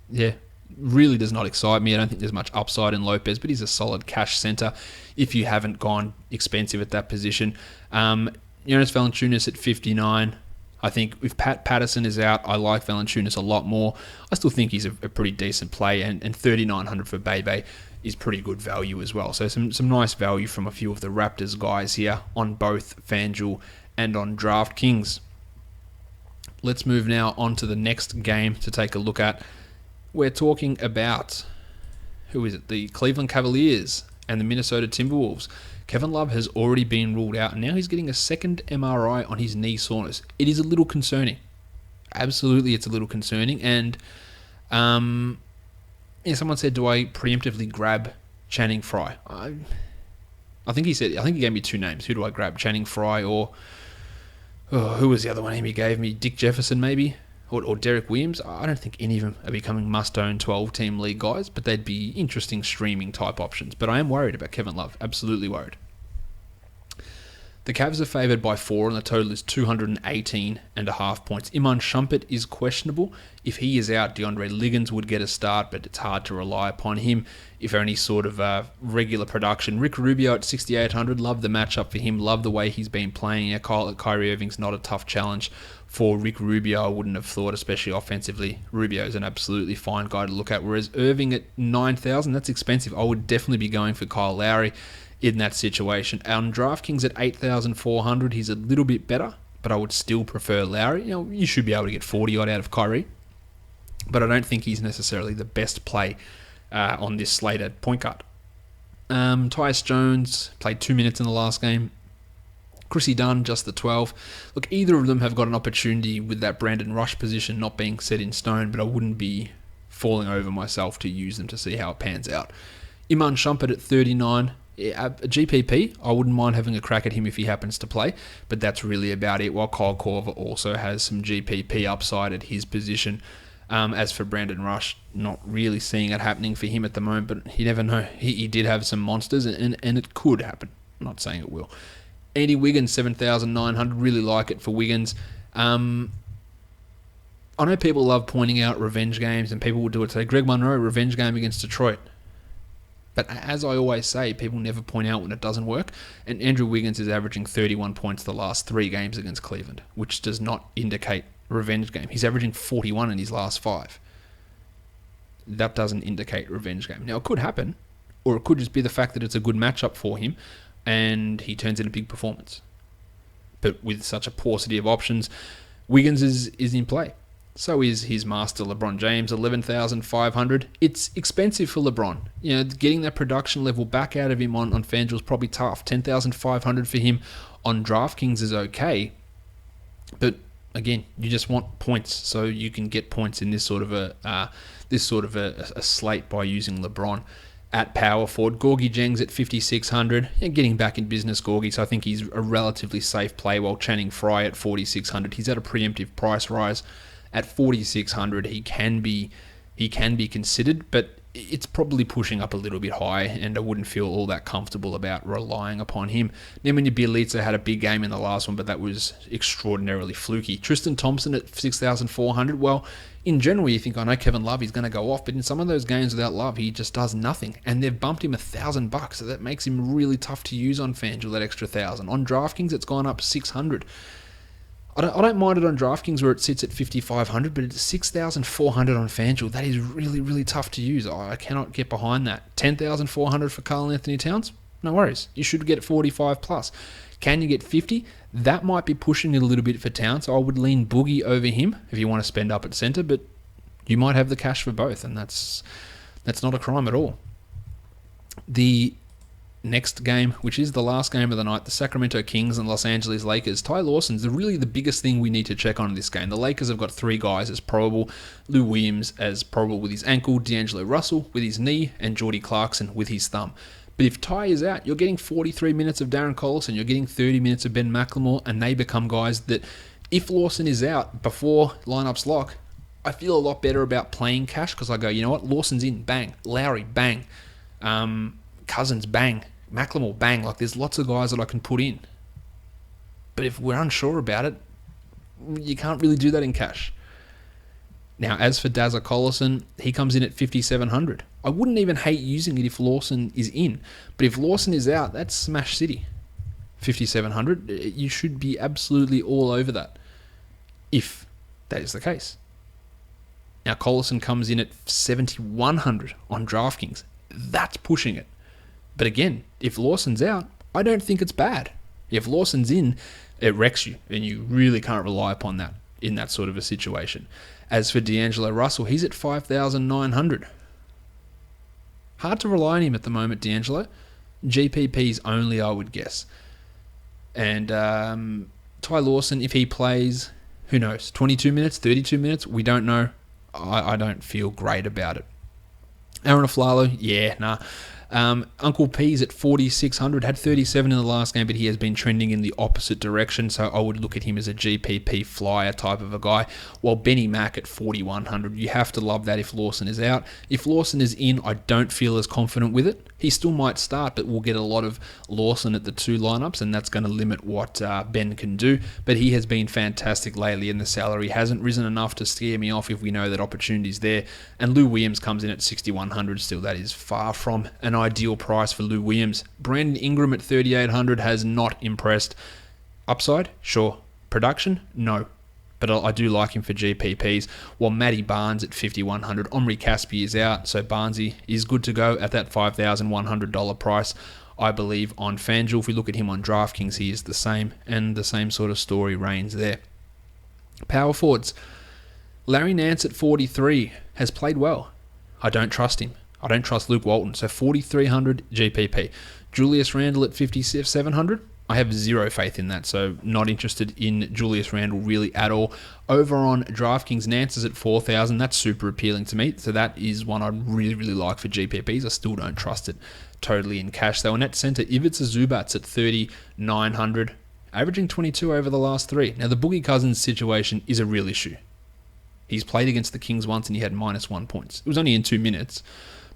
Yeah, really does not excite me. I don't think there's much upside in Lopez, but he's a solid cash centre if you haven't gone expensive at that position. Jonas Valanciunas at 59. I think if Pat Patterson is out, I like Valanciunas a lot more. I still think he's a pretty decent play, and 3,900 for Bebe is pretty good value as well. So some nice value from a few of the Raptors guys here on both FanDuel and on DraftKings. Let's move now on to the next game to take a look at. We're talking about, who is it? The Cleveland Cavaliers and the Minnesota Timberwolves. Kevin Love has already been ruled out, and now he's getting a second MRI on his knee soreness. It is a little concerning. Absolutely, it's a little concerning. And someone said, do I preemptively grab Channing Frye? I think he gave me 2 names. Who do I grab? Channing Frye or who was the other one he gave me? Dick Jefferson, maybe? Or Derek Williams? I don't think any of them are becoming must-own 12-team league guys, but they'd be interesting streaming type options. But I am worried about Kevin Love. Absolutely worried. The Cavs are favoured by 4, and the total is 218.5 points. Iman Shumpert is questionable. If he is out, DeAndre Liggins would get a start, but it's hard to rely upon him if any sort of regular production. Rick Rubio at 6,800. Love the matchup for him. Love the way he's been playing. Yeah, Kyrie Irving's not a tough challenge for Rick Rubio, I wouldn't have thought, especially offensively. Rubio is an absolutely fine guy to look at, whereas Irving at 9,000, that's expensive. I would definitely be going for Kyle Lowry in that situation. On DraftKings at 8,400, he's a little bit better, but I would still prefer Lowry. You should be able to get 40 odd out of Kyrie, but I don't think he's necessarily the best play on this slate at point guard. Tyus Jones played 2 minutes in the last game. Chrissy Dunn, just the 12. Look, either of them have got an opportunity with that Brandon Rush position not being set in stone, but I wouldn't be falling over myself to use them to see how it pans out. Iman Shumpert at 39. A GPP, I wouldn't mind having a crack at him if he happens to play, but that's really about it, while Kyle Korver also has some GPP upside at his position. As for Brandon Rush, not really seeing it happening for him at the moment, but you never know. He did have some monsters, and it could happen. I'm not saying it will. Andy Wiggins, 7,900. Really like it for Wiggins. I know people love pointing out revenge games, and people will do it today. Greg Monroe, revenge game against Detroit. But as I always say, people never point out when it doesn't work. And Andrew Wiggins is averaging 31 points the last 3 games against Cleveland, which does not indicate revenge game. He's averaging 41 in his last 5. That doesn't indicate revenge game. Now, it could happen, or it could just be the fact that it's a good matchup for him, and he turns in a big performance. But with such a paucity of options, Wiggins is in play. So is his master LeBron James, 11,500. It's expensive for LeBron. Getting that production level back out of him on FanDuel is probably tough. 10,500 for him on DraftKings is okay. But again, you just want points, so you can get points in this sort of a slate by using LeBron. At power forward, Gorgie Jeng's at 5,600. Getting back in business, Gorgie, so I think he's a relatively safe play, while Channing Frye at 4,600. He's at a preemptive price rise. At 4,600, he can be considered, but it's probably pushing up a little bit high, and I wouldn't feel all that comfortable about relying upon him. Nemanja Bjelica had a big game in the last one, but that was extraordinarily fluky. Tristan Thompson at 6,400. Well, in general, you think, I know Kevin Love, he's going to go off, but in some of those games without Love, he just does nothing. And they've bumped him $1,000, so that makes him really tough to use on FanDuel, that extra 1,000. On DraftKings, it's gone up 600. I don't mind it on DraftKings where it sits at 5,500, but it's 6,400 on FanDuel. That is really, really tough to use. I cannot get behind that. 10,400 for Karl Anthony Towns? No worries. You should get 45 plus. Can you get 50? That might be pushing it a little bit for Towns. So I would lean Boogie over him if you want to spend up at centre, but you might have the cash for both, and that's not a crime at all. The next game, which is the last game of the night, the Sacramento Kings and Los Angeles Lakers. Ty Lawson's really the biggest thing we need to check on in this game. The Lakers have got 3 guys as probable. Lou Williams as probable with his ankle, D'Angelo Russell with his knee, and Jordy Clarkson with his thumb. But if Ty is out, you're getting 43 minutes of Darren Collison, you're getting 30 minutes of Ben McLemore, and they become guys that, if Lawson is out before lineups lock, I feel a lot better about playing cash because I go, you know what, Lawson's in, bang. Lowry, bang. Cousins, bang. McLemore, bang. Like, there's lots of guys that I can put in. But if we're unsure about it, you can't really do that in cash. Now, as for Dazza Collison, he comes in at 5,700. I wouldn't even hate using it if Lawson is in. But if Lawson is out, that's Smash City. 5,700. You should be absolutely all over that, if that is the case. Now, Collison comes in at 7,100 on DraftKings. That's pushing it. But again, if Lawson's out, I don't think it's bad. If Lawson's in, it wrecks you, and you really can't rely upon that in that sort of a situation. As for D'Angelo Russell, he's at 5,900. Hard to rely on him at the moment, D'Angelo. GPPs only, I would guess. And Ty Lawson, if he plays, who knows, 22 minutes, 32 minutes, we don't know. I don't feel great about it. Aaron Aflalo, yeah, nah. Uncle P's at 4,600, had 37 in the last game, but he has been trending in the opposite direction, so I would look at him as a GPP flyer type of a guy, while Benny Mack at 4,100. You have to love that if Lawson is out. If Lawson is in, I don't feel as confident with it. He still might start, but we'll get a lot of Lawson at the 2 lineups, and that's going to limit what Ben can do, but he has been fantastic lately, and the salary hasn't risen enough to scare me off if we know that opportunity's there. And Lou Williams comes in at 6,100 still. That is far from an ideal price for Lou Williams. Brandon Ingram at 3,800 has not impressed. Upside? Sure. Production? No. But I do like him for GPPs. While Matty Barnes at 5,100. Omri Caspi is out, so Barnesy is good to go at that $5,100 price. I believe on FanDuel, if we look at him on DraftKings, he is the same, and the same sort of story reigns there. Power forwards. Larry Nance at 43 has played well. I don't trust him. I don't trust Luke Walton, so 4,300 GPP. Julius Randle at 5,700. I have zero faith in that, so not interested in Julius Randle really at all. Over on DraftKings, Nance is at 4,000. That's super appealing to me, so that is one I really, really like for GPPs. I still don't trust it totally in cash, though. And at centre, Ivica Zubats at 3,900, averaging 22 over the last 3. Now, the Boogie Cousins situation is a real issue. He's played against the Kings once and he had -1 points. It was only in 2 minutes,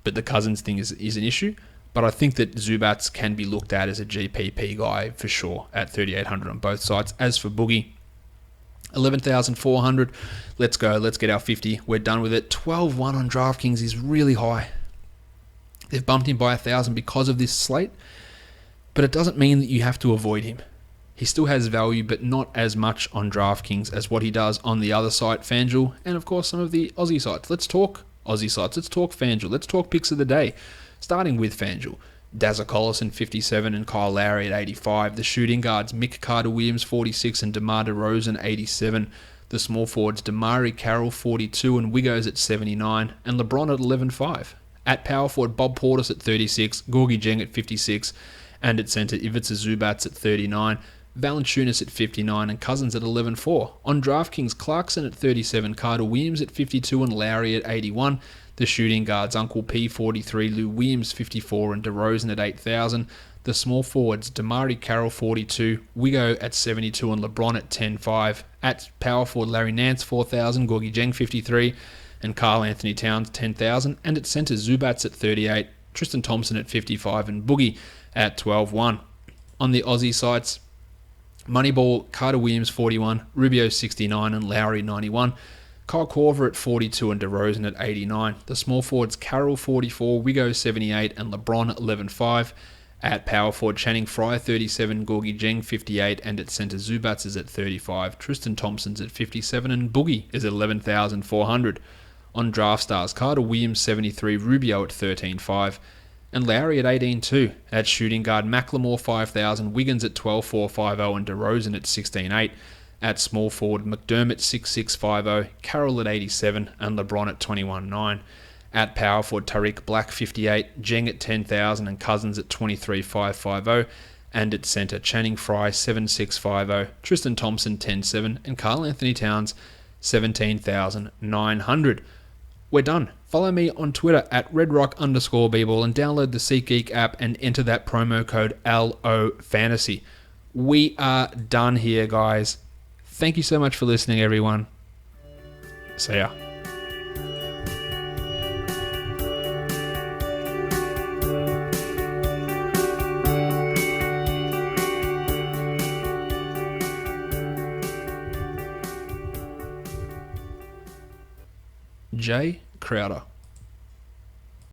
but the Cousins thing is an issue. But I think that Zubats can be looked at as a GPP guy for sure at 3,800 on both sides. As for Boogie, 11,400. Let's go. Let's get our 50. We're done with it. 12-1 on DraftKings is really high. They've bumped him by 1,000 because of this slate, but it doesn't mean that you have to avoid him. He still has value, but not as much on DraftKings as what he does on the other site, FanDuel, and of course some of the Aussie sites. Let's talk Aussie sites. Let's talk FanDuel. Let's talk picks of the day. Starting with FanDuel, Dazza Collison 57 and Kyle Lowry at 85. The shooting guards, Mick Carter-Williams 46 and DeMar DeRozan 87. The small forwards, Damari Carroll 42 and Wiggos at 79. And LeBron at 11.5. At power forward, Bob Portis at 36. Gorgie Jeng at 56. And at centre, Ivica Zubats at 39. Valanciunas at 59 and Cousins at 11.4. On DraftKings, Clarkson at 37, Carter Williams at 52 and Lowry at 81. The shooting guards, Uncle P 43, Lou Williams 54 and DeRozan at 8,000. The small forwards, Damari Carroll 42, Wiggo at 72 and LeBron at 10.5. At power forward, Larry Nance 4,000, Gorgie Jeng 53. and Carl Anthony Towns 10,000. And at centre, Zubats at 38, Tristan Thompson at 55, and Boogie at 12-1. On the Aussie sites, Moneyball, Carter Williams 41, Rubio 69, and Lowry 91. Kyle Korver at 42 and DeRozan at 89. The small forwards, Carroll 44, Wigo 78, and LeBron 11.5. At power forward, Channing Frye 37, Gorgie Jeng 58, and at centre, Zubats is at 35, Tristan Thompson's at 57, and Boogie is at 11,400. On draft stars, Carter Williams 73, Rubio at 13.5, and Lowry at 18.2. At shooting guard, Macklemore 5,000, Wiggins at 12.450, and DeRozan at 16.8. At small forward, McDermott 6.650, Carroll at 87, and LeBron at 21.9. At power forward, Tariq Black 58, Jeng at 10,000, and Cousins at 23.550. And at centre, Channing Frye 7.650, Tristan Thompson 10.7, and Carl Anthony Towns 17,900. We're done. Follow me on Twitter at redrock_bball and download the SeatGeek app and enter that promo code LOFantasy. We are done here, guys. Thank you so much for listening, everyone. See ya. Jay Crowder.